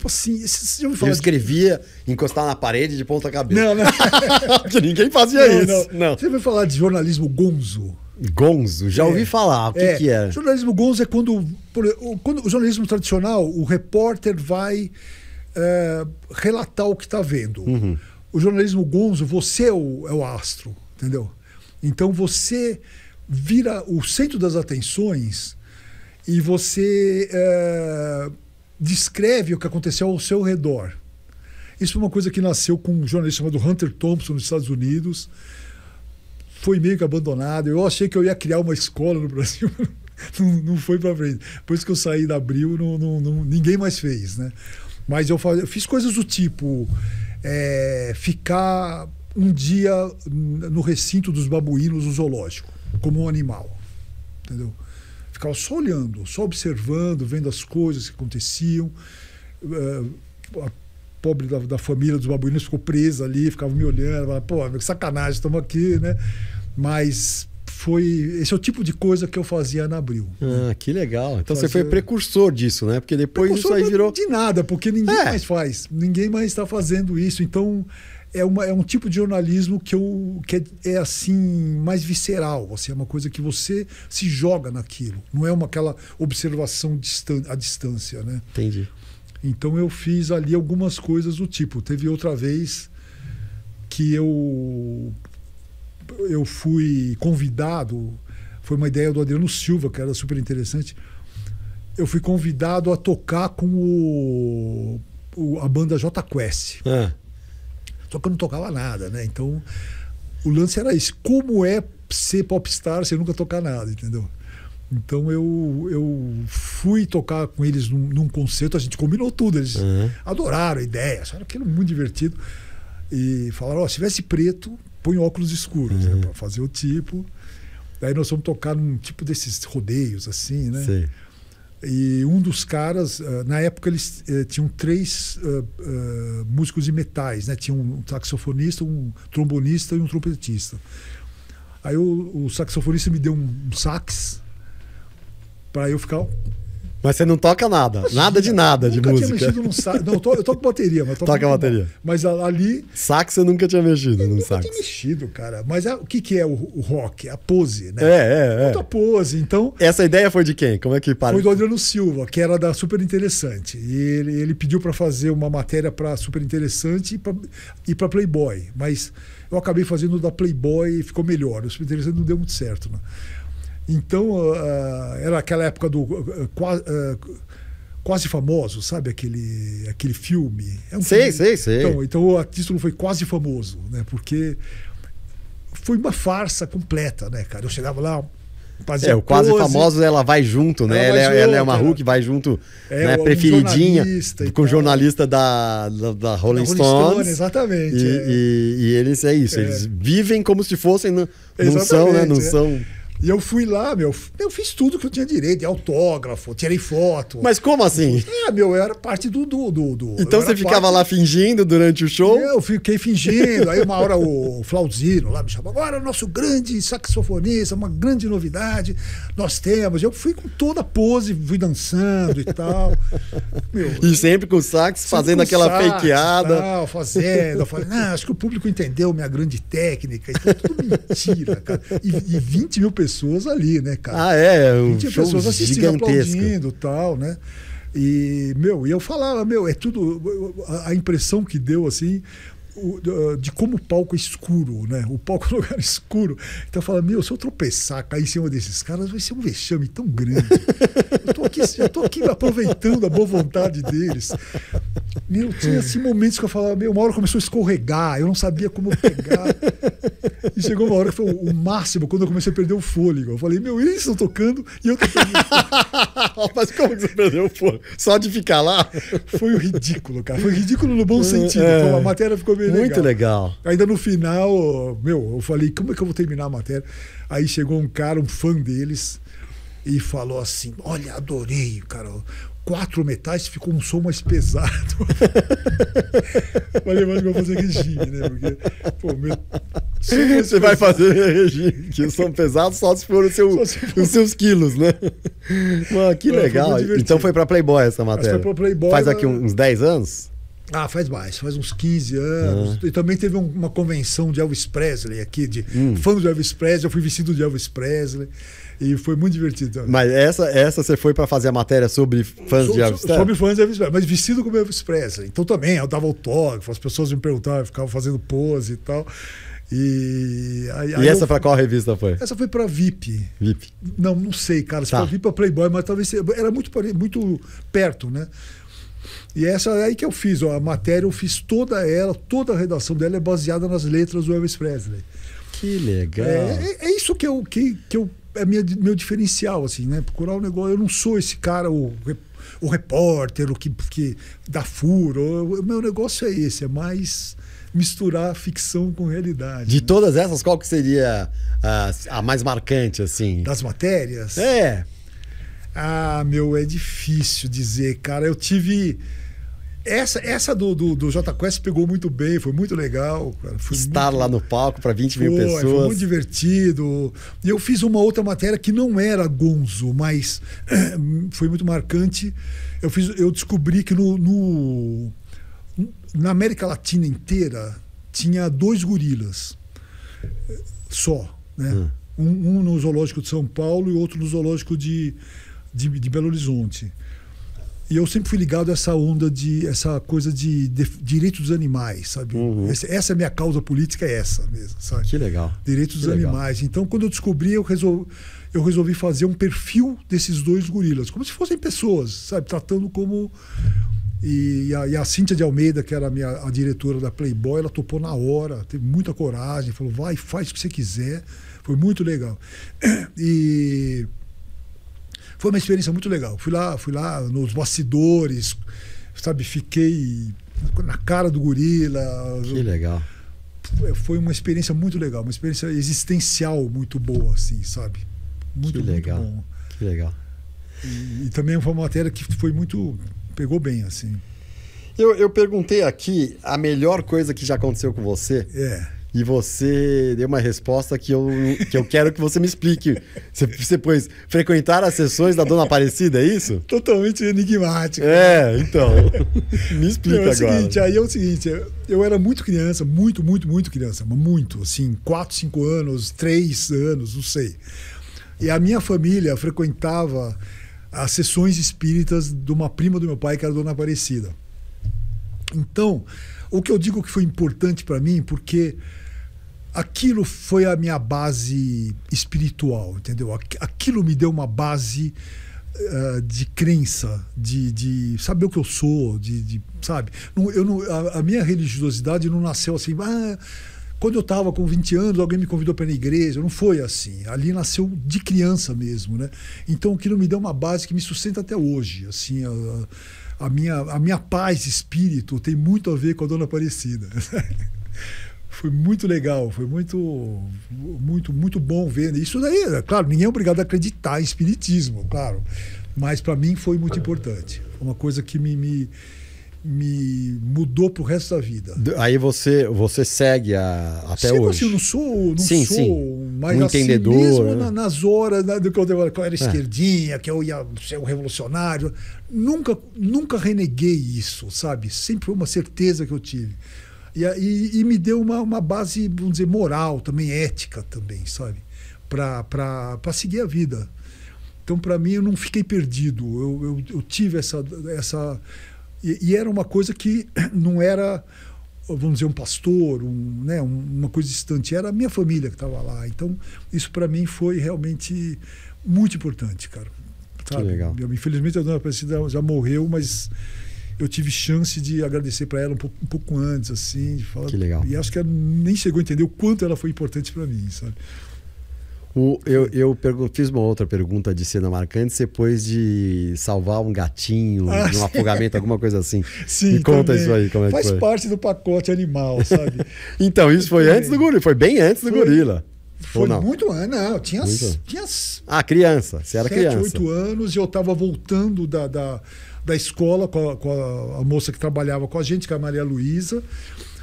B: assim,
A: eu escrevia encostar na parede de ponta cabeça. Não. Porque ninguém fazia isso. Não.
B: Você vai falar de jornalismo gonzo?
A: Gonzo? Já ouvi falar. O que é?
B: Jornalismo gonzo é quando o jornalismo tradicional, o repórter vai relatar o que está vendo.
A: Uhum.
B: O jornalismo gonzo, você é o astro, entendeu? Então você vira o centro das atenções e você descreve o que aconteceu ao seu redor. Isso é uma coisa que nasceu com um jornalista chamado Hunter Thompson nos Estados Unidos. Foi meio que abandonado. Eu achei que eu ia criar uma escola no Brasil. Não foi para frente. Depois que eu saí da Abril, ninguém mais fez, né? Mas eu fiz coisas do tipo... ficar um dia no recinto dos babuínos no zoológico, como um animal, entendeu? Ficava só olhando, só observando, vendo as coisas que aconteciam. A pobre da família dos babuínos ficou presa ali, ficava me olhando, falava, pô, que sacanagem, estamos aqui, né? Mas esse é o tipo de coisa que eu fazia na Abril.
A: Ah, que legal. Então você foi precursor disso, né? Porque depois isso aí virou...
B: De nada, porque ninguém mais faz. Ninguém mais está fazendo isso. Então, é um tipo de jornalismo que é assim, mais visceral. Assim, é uma coisa que você se joga naquilo. Não é aquela observação à distância, né?
A: Entendi.
B: Então, eu fiz ali algumas coisas do tipo. Teve outra vez que eu fui convidado foi uma ideia do Adriano Silva, que era super interessante. Eu fui convidado a tocar com a banda J Quest. Só que eu não tocava nada, né? Então, o lance era isso. Como é ser popstar sem nunca tocar nada, entendeu? Então, eu fui tocar com eles num concerto, a gente combinou tudo. Eles adoraram a ideia, acharam aquilo muito divertido. E falaram, se tivesse preto, põe óculos escuros, né? Pra fazer o tipo. Daí nós fomos tocar num tipo desses rodeios, assim, né?
A: Sim.
B: E um dos caras, na época eles tinham 3 músicos de metais, né? Tinha um saxofonista, um trombonista e um trompetista. Aí o saxofonista me deu um sax para eu ficar...
A: Mas você não toca nada, nada de música.
B: Nunca tinha mexido num sax. Não, eu toco bateria, mas
A: toca bateria.
B: Mas ali...
A: Sax você nunca tinha mexido no sax.
B: Nunca tinha mexido, cara. Mas o que é o rock? A pose, né?
A: Outra
B: pose, então...
A: Essa ideia foi de quem? Como é que parece?
B: Foi do Adriano Silva, que era da Super Interessante. E ele pediu para fazer uma matéria para Super Interessante e para Playboy. Mas eu acabei fazendo da Playboy e ficou melhor. O Super Interessante não deu muito certo, né? Então, era aquela época do Quase Famoso, sabe? Aquele filme.
A: Sei.
B: Então, o título foi Quase Famoso, né? Porque foi uma farsa completa, né, cara? Eu chegava lá, fazia
A: o Quase Famoso, ela vai junto, né? Ela é uma Hulk, vai junto, né? Preferidinha, com o jornalista da Rolling Stones.
B: Exatamente.
A: E eles, eles vivem como se fossem, não são, né? Não são...
B: E eu fui lá, eu fiz tudo que eu tinha direito, de autógrafo, tirei foto.
A: Mas como assim?
B: Eu era parte do...
A: Então você ficava lá fingindo durante o show?
B: Eu fiquei fingindo, aí uma hora o Flauzino lá me chamou, agora o nosso grande saxofonista, uma grande novidade, nós temos. Eu fui com toda a pose, fui dançando e tal.
A: E sempre com o sax, fazendo aquela fakeada.
B: Fazendo, eu falei, acho que o público entendeu minha grande técnica, então tudo mentira, cara. E 20 mil pessoas ali, né, cara?
A: Um show
B: pessoas assistindo,
A: gigantesco.
B: aplaudindo e tal, né? E eu falava, é tudo... A impressão que deu, assim, de como o palco é escuro, né? O palco é um lugar escuro. Então eu falava, se eu tropeçar, cair em cima desses caras, vai ser um vexame tão grande. Já tô aqui aproveitando a boa vontade deles. Tinha assim momentos que eu falava, uma hora começou a escorregar, eu não sabia como pegar. E chegou uma hora que foi o máximo, quando eu comecei a perder o fôlego. Eu falei, eles estão tocando e eu tô perdendo.
A: Mas como que você perdeu o fôlego? Só de ficar lá?
B: Foi ridículo, cara. Foi ridículo no bom sentido. Então, a matéria ficou bem legal.
A: Muito legal.
B: Ainda no final, eu falei, como é que eu vou terminar a matéria? Aí chegou um cara, um fã deles, e falou assim, olha, adorei, cara. 4 metais, ficou um som mais pesado. Falei, mas eu vou fazer regime, né? Porque,
A: você vai fazer regime, que som pesado só se for os seus quilos, né? Que legal. Então foi pra Playboy essa matéria.
B: Foi pra Playboy,
A: faz aqui uns 10 anos?
B: Faz mais, faz uns 15 anos. E também teve uma convenção de Elvis Presley aqui, de fãs de Elvis Presley. Eu fui vestido de Elvis Presley. E foi muito divertido.
A: Mas essa você foi para fazer a matéria sobre fãs de Elvis Presley?
B: Sobre fãs de Elvis Presley, mas vestido como Elvis Presley. Então também, eu dava autógrafo, as pessoas me perguntavam, eu ficava fazendo pose e tal. E
A: essa para qual revista foi?
B: Essa foi para VIP.
A: VIP?
B: Não sei, cara. Se foi VIP para Playboy, mas talvez era muito perto, né? E essa é aí que eu fiz, a matéria eu fiz toda a redação dela é baseada nas letras do Elvis Presley.
A: Que legal.
B: É isso que eu é meu diferencial, assim, né? Procurar um negócio. Eu não sou esse cara, o repórter, o que dá furo. O meu negócio é esse, é mais misturar ficção com realidade.
A: De todas essas, qual que seria a mais marcante, assim?
B: Das matérias?
A: É
B: difícil dizer, cara. Eu tive... Essa do J Quest pegou muito bem, foi muito legal. Cara.
A: Estar lá no palco para 20 mil pessoas.
B: Foi muito divertido. E eu fiz uma outra matéria que não era gonzo, mas foi muito marcante. Eu descobri que na América Latina inteira tinha 2 gorilas só, né? Um no zoológico de São Paulo e outro no zoológico de Belo Horizonte. E eu sempre fui ligado a essa onda essa coisa de direitos dos animais, sabe? Essa é a minha causa política, é essa mesmo, sabe?
A: Que legal.
B: Direitos dos animais. Então, quando eu descobri, eu resolvi fazer um perfil desses 2 gorilas, como se fossem pessoas, sabe? Tratando como... E a Cíntia de Almeida, que era a diretora da Playboy, ela topou na hora, teve muita coragem, falou, vai, faz o que você quiser. Foi muito legal. E foi uma experiência muito legal. Fui lá nos bastidores, sabe? Fiquei na cara do gorila.
A: Que legal.
B: Foi uma experiência muito legal, uma experiência existencial muito boa, assim, sabe? Muito,
A: que legal.
B: Muito bom.
A: Que legal.
B: E também foi uma matéria que foi muito... Pegou bem, assim.
A: Eu perguntei aqui a melhor coisa que já aconteceu com você. E você deu uma resposta que eu quero que você me explique. Você pôs frequentar as sessões da Dona Aparecida, é isso?
B: Totalmente enigmático.
A: Então. Me explica agora.
B: É o seguinte, eu era muito criança, muito criança, muito, assim, 4, 5 anos, 3 anos, não sei. E a minha família frequentava as sessões espíritas de uma prima do meu pai, que era a Dona Aparecida. Então, o que eu digo que foi importante para mim, porque aquilo foi a minha base espiritual, entendeu? Aquilo me deu uma base de crença, de saber o que eu sou, sabe? A minha religiosidade não nasceu assim... Quando eu estava com 20 anos, alguém me convidou para ir na igreja. Não foi assim. Ali nasceu de criança mesmo, né? Então aquilo me deu uma base que me sustenta até hoje. Assim, a minha paz de espírito tem muito a ver com a Dona Aparecida. Foi muito legal, foi muito bom ver. Isso daí, claro, ninguém é obrigado a acreditar em espiritismo, claro. Mas para mim foi muito importante. Foi uma coisa que me mudou pro resto da vida.
A: Aí você segue até hoje?
B: Assim, eu não sou mais
A: um
B: assim,
A: entendedor,
B: mesmo
A: né?
B: Nas horas do que eu era esquerdinha, que eu ia ser um revolucionário. Nunca reneguei isso, sabe? Sempre foi uma certeza que eu tive. E me deu uma base, vamos dizer, moral também, ética também, sabe? Para seguir a vida. Então, para mim, eu não fiquei perdido. Eu tive essa e era uma coisa que não era, vamos dizer, um pastor, uma coisa distante. Era a minha família que estava lá. Então, isso para mim foi realmente muito importante, cara. Sabe?
A: Que legal.
B: Infelizmente, a Dona Aparecida já morreu, mas eu tive chance de agradecer para ela um pouco antes, assim. De falar,
A: que legal.
B: E acho que ela nem chegou a entender o quanto ela foi importante para mim, sabe?
A: Eu fiz uma outra pergunta de cena marcante depois de salvar um gatinho de um afogamento, alguma coisa assim.
B: Sim,
A: me conta
B: também.
A: Isso aí, como é que foi?
B: Faz parte do pacote animal, sabe?
A: Então, isso foi antes do gorila, foi bem antes do gorila.
B: Foi muito antes, não. Tinha
A: criança, você era
B: 7,
A: criança.
B: 8 anos e eu estava voltando da escola com a moça que trabalhava com a gente, que é a Maria Luísa.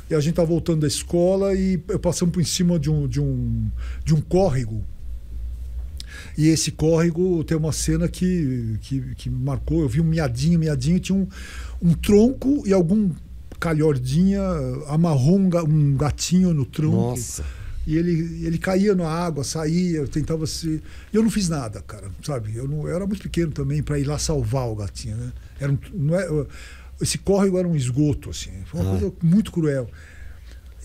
B: E a gente estava voltando da escola e passamos por cima de um córrego. E esse córrego tem uma cena que me marcou. Eu vi um miadinho, tinha um tronco e algum calhordinha amarrou um gatinho no tronco.
A: Nossa.
B: E ele caía na água, saía, eu tentava se... E eu não fiz nada, cara, sabe? Eu era muito pequeno também para ir lá salvar o gatinho, né? Esse córrego era um esgoto, assim. Foi uma coisa muito cruel.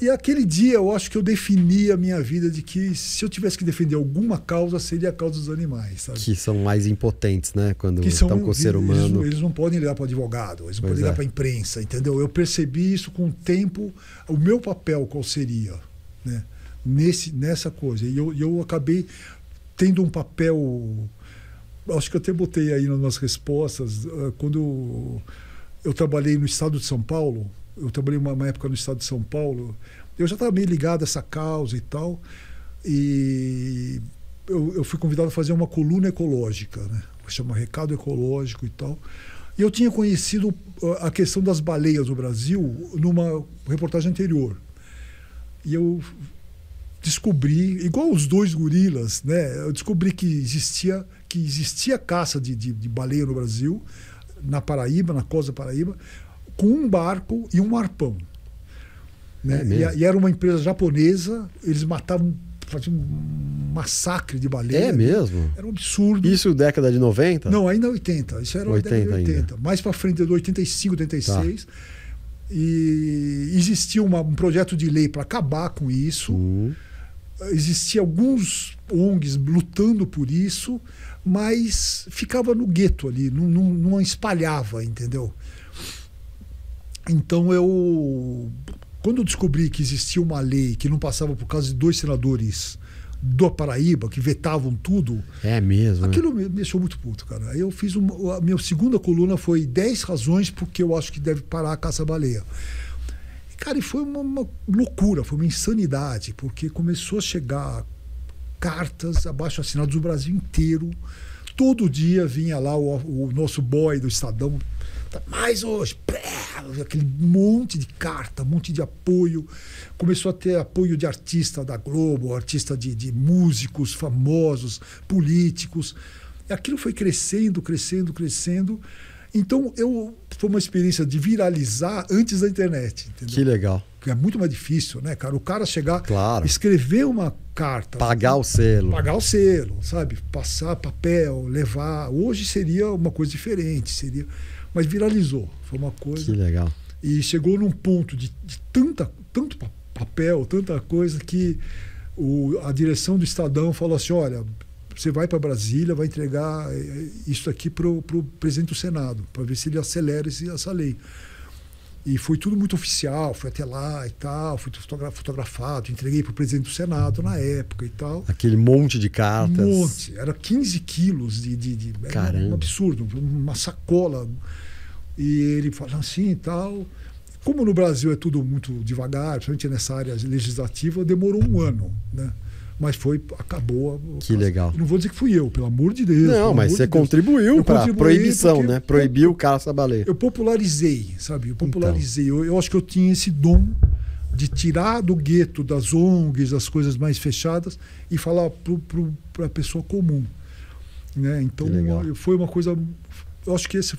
B: E aquele dia eu acho que eu defini a minha vida de que se eu tivesse que defender alguma causa, seria a causa dos animais, sabe?
A: Que são mais impotentes, né? Quando estão com o ser humano.
B: Eles não podem ligar para o advogado, eles não podem ligar para a imprensa, entendeu? Eu percebi isso com o tempo, o meu papel qual seria, né? Nessa coisa. E eu acabei tendo um papel... Acho que eu até botei aí nas respostas, quando eu trabalhei no estado de São Paulo. Eu trabalhei uma época no estado de São Paulo, eu já estava meio ligado a essa causa e tal, e eu fui convidado a fazer uma coluna ecológica, né? Chama Recado Ecológico e tal. E eu tinha conhecido a questão das baleias no Brasil numa reportagem anterior. E eu descobri, igual os 2 gorilas, né? Eu descobri que existia caça de baleia no Brasil, na Paraíba, na costa da Paraíba, com um barco e um arpão. Né? E era uma empresa japonesa, eles matavam, faziam um massacre de baleia.
A: É mesmo?
B: Era um absurdo.
A: Isso década de 90?
B: Não, ainda 80. Isso era 80 década de 80. Ainda. Mais para frente, de 85, 86. Tá. E existia um projeto de lei para acabar com isso. existia alguns ONGs lutando por isso, mas ficava no gueto ali, não espalhava, entendeu? Então quando eu descobri que existia uma lei que não passava por causa de 2 senadores do Paraíba, que vetavam tudo...
A: É mesmo.
B: Aquilo me deixou muito puto, cara. Aí eu fiz a minha segunda coluna foi 10 razões porque eu acho que deve parar a caça-baleia. Cara, e foi uma loucura, foi uma insanidade, porque começou a chegar cartas abaixo-assinadas do Brasil inteiro. Todo dia vinha lá o nosso boy do Estadão, mais hoje, aquele monte de carta, um monte de apoio. Começou a ter apoio de artista da Globo, artista de músicos famosos, políticos. E aquilo foi crescendo, crescendo, crescendo. Então, foi uma experiência de viralizar antes da internet. Entendeu?
A: Que legal.
B: Que é muito mais difícil, né, cara? O cara chegar,
A: claro,
B: escrever uma carta...
A: Pagar o selo.
B: Pagar o selo, sabe? Passar papel, levar... Hoje seria uma coisa diferente, seria... Mas viralizou, foi uma coisa...
A: Que legal.
B: E chegou num ponto de tanto papel, tanta coisa, que a direção do Estadão falou assim, olha, você vai para Brasília, vai entregar isso aqui para o presidente do Senado, para ver se ele acelera essa lei. E foi tudo muito oficial, foi até lá e tal, foi fotografado, entreguei para o presidente do Senado na época e tal.
A: Aquele monte de cartas.
B: Um monte, era 15 quilos era um absurdo, uma sacola. E ele falou assim e tal. Como no Brasil é tudo muito devagar, principalmente nessa área legislativa, demorou um ano, né? Mas acabou.
A: Que legal.
B: Não vou dizer que fui eu, pelo amor de Deus.
A: Não, mas você contribuiu para a proibição, né? Proibiu o caça-baleia.
B: Eu popularizei, sabe? Eu popularizei. Então. Eu acho que eu tinha esse dom de tirar do gueto das ONGs, das coisas mais fechadas, e falar para a pessoa comum. Né? Então, foi uma coisa... Eu acho que esse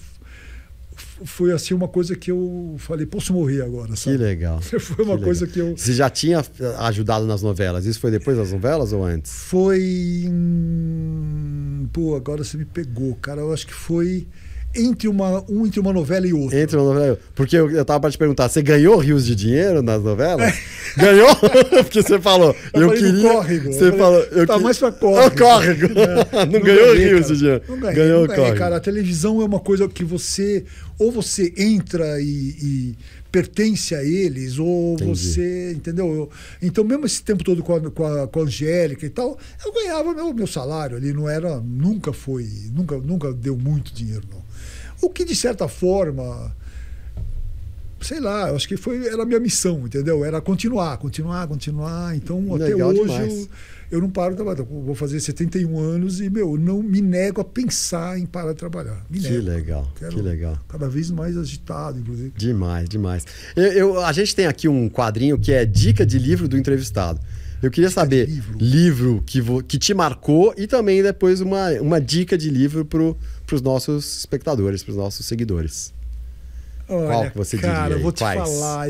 B: foi assim uma coisa que eu falei, posso morrer agora, sabe?
A: Que legal.
B: Foi uma coisa que eu...
A: Você já tinha ajudado nas novelas? Isso foi depois das novelas ou antes?
B: Foi... Pô, agora você me pegou, cara. Eu acho que foi entre uma novela e outra.
A: Entre uma novela e outra. Porque eu tava para te perguntar, você ganhou rios de dinheiro nas novelas? Ganhou? Porque você falou, eu queria...
B: Córrego.
A: Você falou,
B: tá mais para córrego.
A: Córrego. Não ganhou rios de dinheiro.
B: Não ganhei,
A: ganhou
B: não ganhei,
A: córrego.
B: cara. A televisão é uma coisa que ou você entra e pertence a eles, ou
A: Entendi.
B: você, entendeu? Então, mesmo esse tempo todo com a Angélica e tal, eu ganhava meu salário ali, nunca deu muito dinheiro, não. O que, de certa forma, sei lá, eu acho que era a minha missão, entendeu? Era continuar. Então,
A: Legal
B: até
A: demais.
B: hoje, eu não paro de trabalhar. Vou fazer 71 anos e, não me nego a pensar em parar de trabalhar. Que
A: legal, que legal.
B: Cada vez mais agitado, inclusive.
A: Demais. A gente tem aqui um quadrinho que é dica de livro do entrevistado. Eu queria saber livro que te marcou e também depois uma dica de livro para os nossos espectadores, para os nossos seguidores.
B: Olha,
A: qual que você diria?
B: Cara, eu vou te
A: Quais?
B: falar,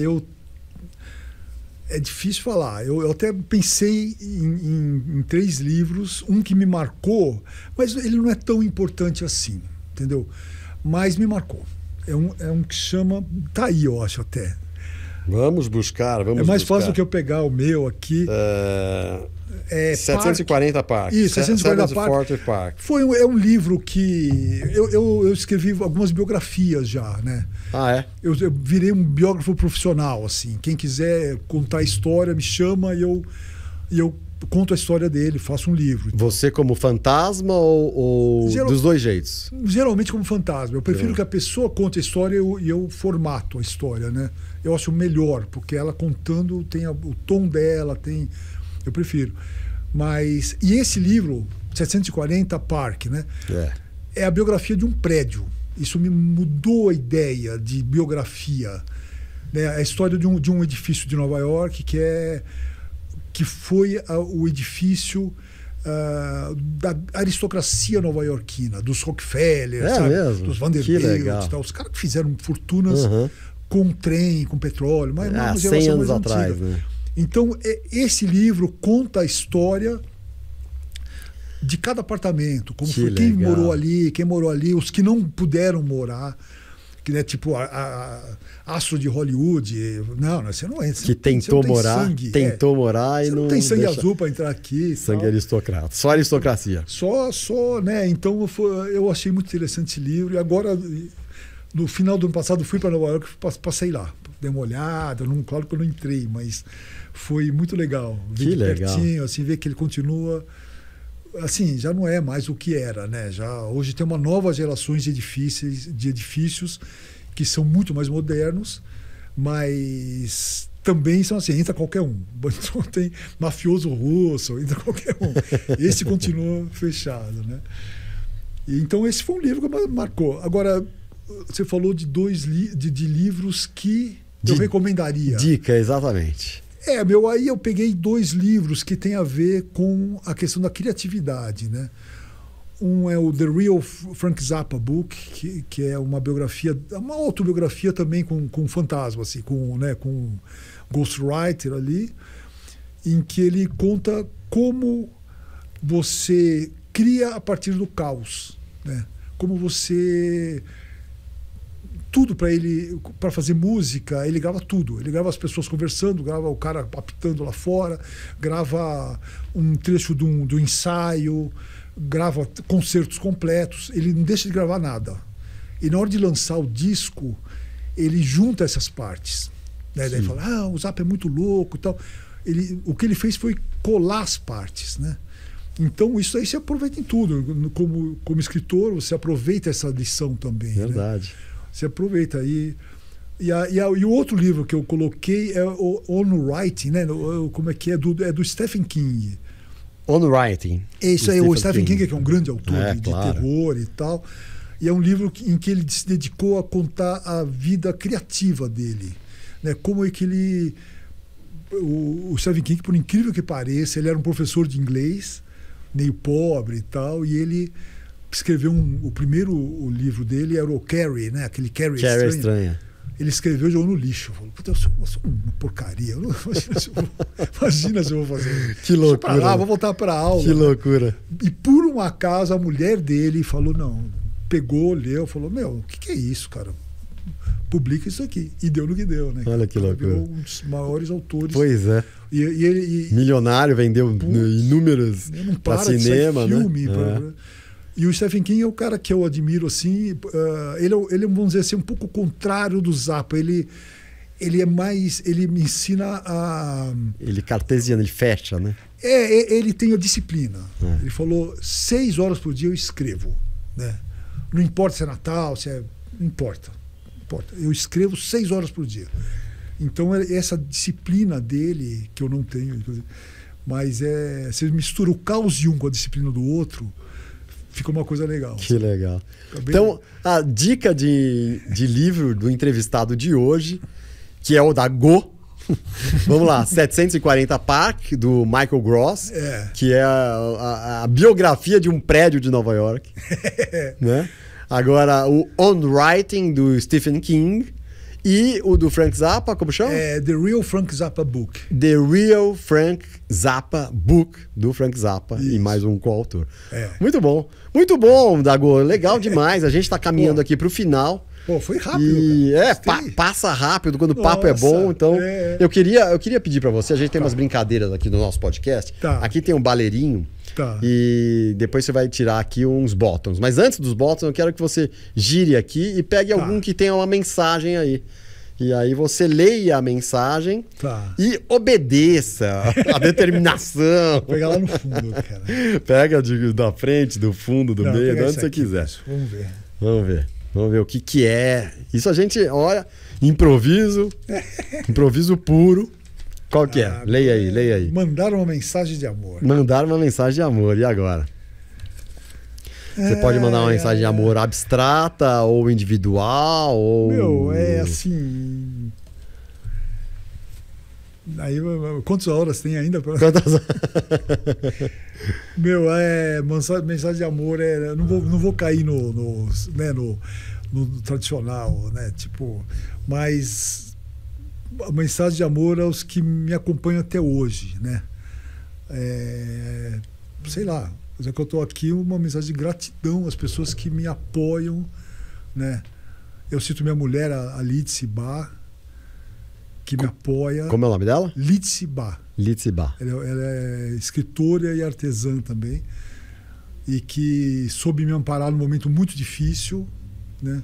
B: é difícil falar. Eu até pensei em 3 livros, um que me marcou, mas ele não é tão importante assim, entendeu? Mas me marcou. É um que chama... Tá aí, eu acho, até.
A: Vamos buscar.
B: É mais fácil do que eu pegar o meu aqui.
A: 740 Park.
B: Isso, 740 Park. É um livro que... Eu escrevi algumas biografias já, né?
A: Ah, é?
B: Eu virei um biógrafo profissional, assim. Quem quiser contar a história, me chama e eu conto a história dele, faço um livro.
A: Você como fantasma ou dos dois jeitos?
B: Geralmente como fantasma. Eu prefiro que a pessoa conte a história e eu formato a história, né? Eu acho melhor, porque ela contando tem o tom dela, tem... Eu prefiro. Mas... E esse livro, 740 Park, né? É a biografia de um prédio. Isso me mudou a ideia de biografia. Né? A história de um edifício de Nova York que foi o edifício da aristocracia nova-iorquina, dos Rockefeller, sabe?
A: Mesmo?
B: Dos Vanderbilt, os caras que fizeram fortunas com trem, com petróleo, mas uma
A: 100 anos
B: mais
A: atrás,
B: antiga.
A: né?
B: Então, esse livro conta a história de cada apartamento, como foi, quem morou ali, os que não puderam morar, que é tipo astro de Hollywood. Não, você não entra.
A: Que tentou morar,
B: sangue,
A: morar e
B: não tem sangue azul para entrar aqui.
A: Sangue aristocrata, só aristocracia.
B: Só, né? Então eu achei muito interessante esse livro. E agora, no final do ano passado, fui para Nova York, passei lá, dei uma olhada. Claro que eu não entrei, mas foi muito legal.
A: Que legal.
B: Pertinho, assim, ver que ele continua. Assim, já não é mais o que era, né? Hoje tem uma nova geração de edifícios que são muito mais modernos, mas também são assim, entra qualquer um. Então tem mafioso russo, entra qualquer um. Esse continua fechado, né? E, então esse foi um livro que marcou. Agora, você falou de de livros que eu recomendaria.
A: Dica, exatamente.
B: Aí eu peguei 2 livros que têm a ver com a questão da criatividade, né? Um é o The Real Frank Zappa Book, que é uma biografia, uma autobiografia também com fantasma, assim, com ghostwriter ali, em que ele conta como você cria a partir do caos, né? Como você... Tudo para ele, para fazer música, ele grava tudo. Ele grava as pessoas conversando, grava o cara apitando lá fora, grava um trecho do ensaio, grava concertos completos. Ele não deixa de gravar nada. E na hora de lançar o disco, ele junta essas partes, né? Daí fala, o Zappa é muito louco e tal. O que ele fez foi colar as partes, né? Então, isso aí você aproveita em tudo. Como escritor, você aproveita essa lição também.
A: Verdade.
B: Né? Você aproveita aí. E o outro livro que eu coloquei é o On Writing, né? Como é que é? É do Stephen King.
A: On Writing.
B: Isso aí, o Stephen King, que é um grande autor de terror e tal. E é um livro em que ele se dedicou a contar a vida criativa dele, né? Como é que ele... O Stephen King, por incrível que pareça, ele era um professor de inglês, meio pobre e tal, e ele... escreveu o primeiro livro dele era o Carrie, né? Aquele Carrie Estranha. Ele escreveu e jogou no lixo. Falou, puta, eu sou uma porcaria. Imagina se eu vou fazer.
A: Que loucura.
B: Pra lá, vou voltar para a aula.
A: Que loucura.
B: E por um acaso a mulher dele falou, não, pegou, leu, falou, o que é isso, cara? Publica isso aqui. E deu no que deu, né?
A: Olha que loucura.
B: Virou um dos maiores autores.
A: Pois é. Milionário, vendeu inúmeros para cinema, né? Filme,
B: E o Stephen King é o cara que eu admiro, assim. Ele, vamos dizer assim, um pouco contrário do Zappa. Ele é mais... Ele me ensina a...
A: Ele cartesiano, ele fecha, né?
B: Ele tem a disciplina. Ele falou, 6 horas por dia eu escrevo, né? Não importa se é Natal, se é... Não importa. Eu escrevo 6 horas por dia. Então, essa disciplina dele, que eu não tenho, inclusive, mas você mistura o caos de um com a disciplina do outro... Fica uma coisa legal.
A: Que legal. Então, a dica de livro do entrevistado de hoje, que é o da Go. Vamos lá, 740 Park, do Michael Gross, que é a biografia de um prédio de Nova York. Né? Agora, o On Writing, do Stephen King. E o do Frank Zappa, como chama?
B: The Real Frank Zappa Book.
A: The Real Frank Zappa Book, do Frank Zappa. Isso. E mais um coautor. Muito bom. Muito bom, Dago. Legal demais. A gente está caminhando aqui para o final.
B: Foi rápido.
A: Passa rápido quando o papo é bom. Então, eu queria pedir para você, a gente tem umas brincadeiras aqui no nosso podcast. Aqui tem um baleirinho. E depois você vai tirar aqui uns bottoms. Mas antes dos bottoms, eu quero que você gire aqui e pegue algum que tenha uma mensagem aí. E aí você leia a mensagem e obedeça a determinação.
B: Pega lá no fundo, cara.
A: Pega da frente, do fundo, do meio, de onde você quiser. Vamos ver o que é. Isso a gente, olha, improviso puro. Qual que é? Leia aí.
B: Mandaram uma mensagem de amor.
A: E agora? Você pode mandar uma mensagem de amor abstrata ou individual? Ou...
B: assim... Aí, quantas horas tem ainda? Mensagem de amor não vou cair no tradicional, né? Tipo, mas... A mensagem de amor aos que me acompanham até hoje, né? Sei lá, já que eu estou aqui, uma mensagem de gratidão às pessoas que me apoiam, né? Eu cito minha mulher, a Litsi Bar, que me apoia.
A: Como é o nome dela?
B: Litsi Bar.
A: Litsi Bar.
B: Ela é escritora e artesã também. E que soube me amparar num momento muito difícil, né?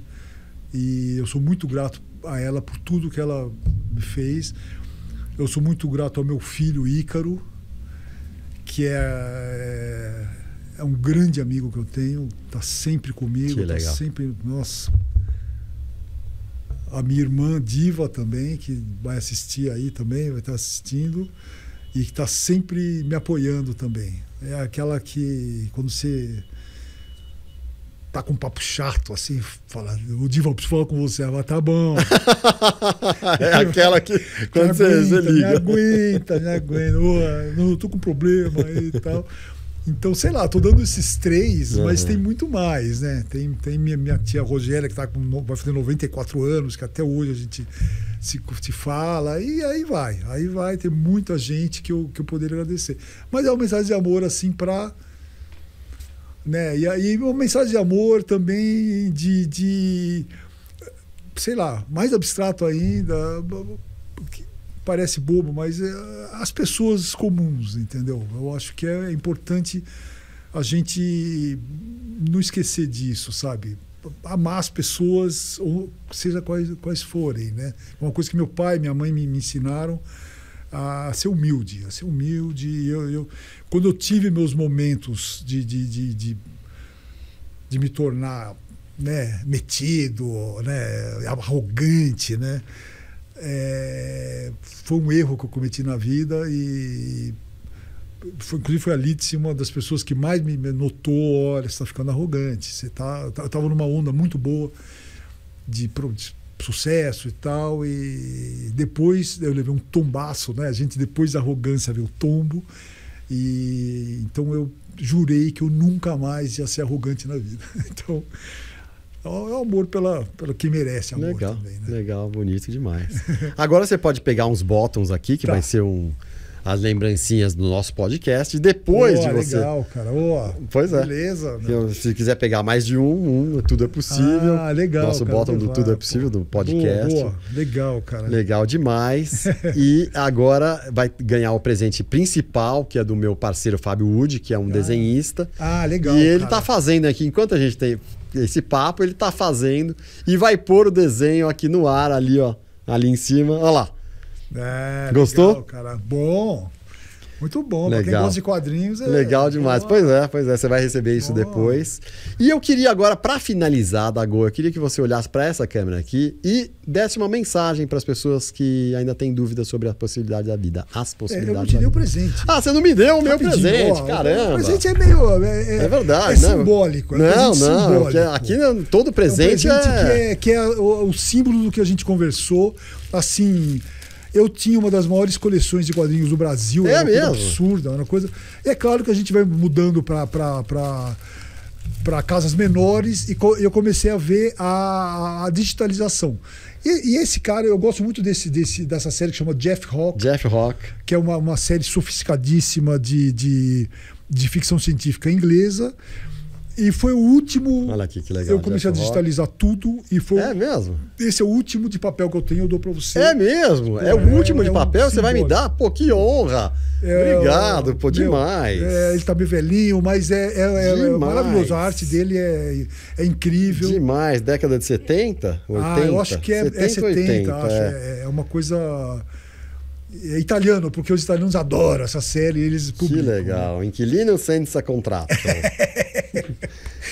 B: E eu sou muito grato a ela por tudo que ela me fez. Eu sou muito grato ao meu filho Ícaro, que é um grande amigo que eu tenho, está sempre comigo,
A: que legal.
B: Tá sempre, nossa. A minha irmã Diva também, que vai assistir aí também, vai estar assistindo, e que está sempre me apoiando também. É aquela que, quando você tá com um papo chato, assim, fala, o Diva, eu preciso falar com você. Ela, tá bom.
A: É aquela que, quando você liga.
B: Me aguenta. Não, eu tô com problema e tal. Então, sei lá, tô dando esses 3, mas tem muito mais, né? Tem minha tia Rogéria, que vai fazer 94 anos, que até hoje a gente se fala, e aí vai. Tem muita gente que eu poderia agradecer. Mas é uma mensagem de amor, assim, pra... Né? E aí uma mensagem de amor também de sei lá, mais abstrato ainda, que parece bobo, mas as pessoas comuns, entendeu? Eu acho que é importante a gente não esquecer disso, sabe? Amar as pessoas, ou seja quais forem, né? Uma coisa que meu pai e minha mãe me ensinaram a ser humilde. Quando eu tive meus momentos de me tornar, né, metido, né, arrogante, né, foi um erro que eu cometi na vida e inclusive foi a Litsi, uma das pessoas que mais me notou. Olha, você está ficando arrogante, eu estava numa onda muito boa de sucesso e tal, e depois eu levei um tombaço, né? A gente, depois da arrogância, vê o tombo, e então eu jurei que eu nunca mais ia ser arrogante na vida. Então é o amor pela quem merece amor.
A: Legal,
B: também, né?
A: Legal, bonito demais. Agora você pode pegar uns bottoms aqui, que vai ser as lembrancinhas do nosso podcast, e depois de você...
B: Legal, cara.
A: Pois é.
B: Beleza.
A: Se quiser pegar mais de tudo é possível.
B: Legal.
A: Nosso
B: cara,
A: bottom do Tudo é Possível, do podcast.
B: Boa. Legal, cara.
A: Legal demais. E agora vai ganhar o presente principal, que é do meu parceiro Fábio Wood, que é um desenhista.
B: Legal.
A: E ele tá fazendo aqui, enquanto a gente tem esse papo, ele tá fazendo e vai pôr o desenho aqui no ar, ali, ó. Ali em cima. Olha lá. Gostou?
B: Legal, cara. Bom. Muito bom. Pra quem gosta de quadrinhos...
A: Legal demais. Pois é. Você vai receber isso depois. E eu queria agora, para finalizar, Dagô, eu queria que você olhasse para essa câmera aqui e desse uma mensagem para as pessoas que ainda têm dúvidas sobre a possibilidade da vida. As possibilidades.
B: Eu não te dei o presente.
A: Você não me deu o meu presente. Caramba.
B: O presente é meio...
A: É verdade.
B: É simbólico.
A: Não.
B: Simbólico.
A: Aqui todo presente
B: que é o símbolo do que a gente conversou. Assim... Eu tinha uma das maiores coleções de quadrinhos do Brasil.
A: É mesmo?
B: Absurda, uma coisa. É claro que a gente vai mudando para casas menores e eu comecei a ver a digitalização. E esse cara, eu gosto muito dessa série que chama Jeff Rock. Que é uma série sofisticadíssima de ficção científica inglesa. E foi o último.
A: Olha aqui, que legal.
B: Eu comecei a digitalizar tudo e foi.
A: É mesmo?
B: Esse é o último de papel que eu tenho, eu dou pra você.
A: É mesmo? É o último de papel? Você vai me dar? Pô, que honra! Obrigado, demais.
B: Ele tá meio velhinho, mas é maravilhoso. A arte dele é incrível.
A: Demais. Década de 70? 80?
B: Eu acho que é 70. É uma coisa. É italiano, porque os italianos adoram essa série, eles publicam.
A: Que legal. Inquilino senza contratto.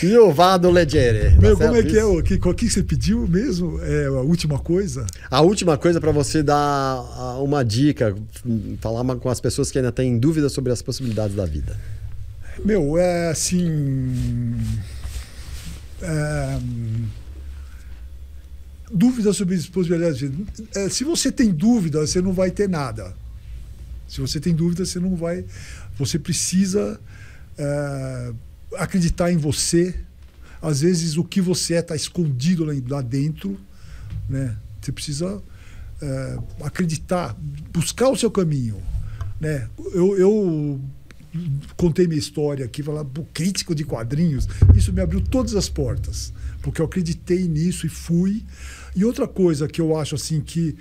A: E o vado leggere.
B: Como é que é? O que você pediu mesmo? É a última coisa?
A: A última coisa para você dar uma dica, falar com as pessoas que ainda têm dúvidas sobre as possibilidades da vida.
B: É assim... Dúvidas sobre as possibilidades de vida. Se você tem dúvida, você não vai ter nada. Se você tem dúvida, você não vai... Você precisa acreditar em você. Às vezes, o que você está escondido lá dentro, né? Você precisa acreditar, buscar o seu caminho, né? Eu contei minha história aqui, falar crítico de quadrinhos, isso me abriu todas as portas, porque eu acreditei nisso e fui. E outra coisa que eu acho assim que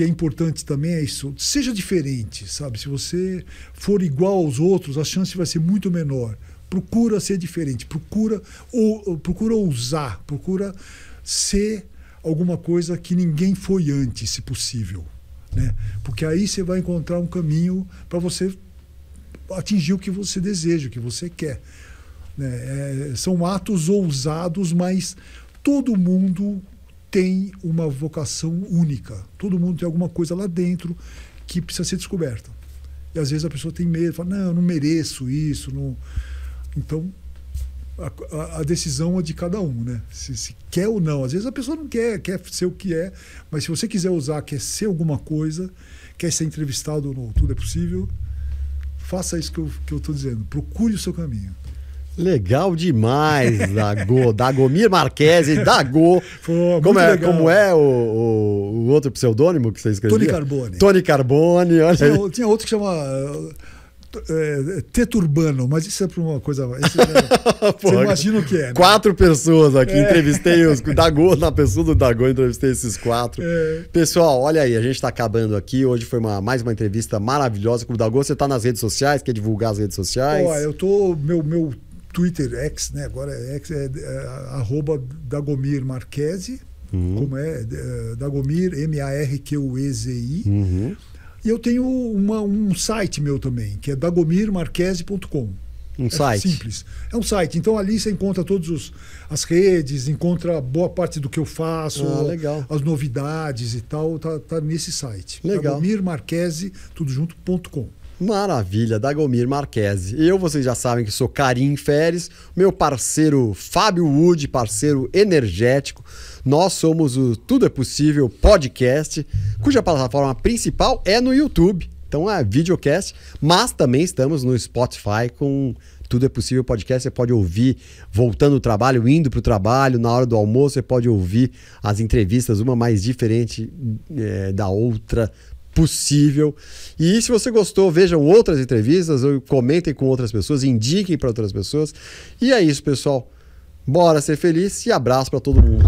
B: é importante também é isso, seja diferente, sabe? Se você for igual aos outros, a chance vai ser muito menor. Procura ser diferente, procura ousar, procura ser alguma coisa que ninguém foi antes, se possível, né? Porque aí você vai encontrar um caminho para você atingir o que você deseja, o que você quer, né? São atos ousados, mas todo mundo tem uma vocação única. Todo mundo tem alguma coisa lá dentro que precisa ser descoberta. E às vezes a pessoa tem medo, fala, não, eu não mereço isso. Não... Então, a decisão é de cada um, né? Se quer ou não. Às vezes a pessoa não quer ser o que é, mas se você quiser usar, quer ser alguma coisa, quer ser entrevistado no Tudo é Possível, faça isso que eu estou dizendo. Procure o seu caminho.
A: Legal demais, Dago. Dagomir Marquesi, Dago.
B: Pô,
A: como é o outro pseudônimo que você escreveu?
B: Tony Carbone.
A: Tony Carbone, olha aí.
B: Tinha outro que chama Teturbano, mas isso é para uma coisa... Você imagina o que é, né?
A: 4 pessoas aqui, entrevistei os Dago, na pessoa do Dago, entrevistei esses 4. Pessoal, olha aí, a gente está acabando aqui. Hoje foi mais uma entrevista maravilhosa com o Dago. Você está nas redes sociais, quer divulgar as redes sociais?
B: Eu tô... Meu Twitter X, né? Agora é X, @Dagomir Marquesi, como é Dagomir, Marquezi. E eu tenho um site meu também, que é dagomirmarquesi.com.
A: Site?
B: Simples. É um site. Então ali você encontra todas as redes, encontra boa parte do que eu faço, as novidades e tal, tá nesse site.
A: Legal.
B: Dagomirmarquesi, tudo junto.com.
A: Maravilha, Dagomir Marquesi. Vocês já sabem que sou Karim Feres, meu parceiro Fábio Wood, parceiro energético. Nós somos o Tudo é Possível podcast, cuja plataforma principal é no YouTube. Então é videocast, mas também estamos no Spotify com Tudo é Possível podcast. Você pode ouvir voltando do trabalho, indo para o trabalho, na hora do almoço. Você pode ouvir as entrevistas, uma mais diferente da outra possível. E se você gostou, vejam outras entrevistas, ou comentem com outras pessoas, indiquem para outras pessoas. E é isso, pessoal. Bora ser feliz e abraço para todo mundo.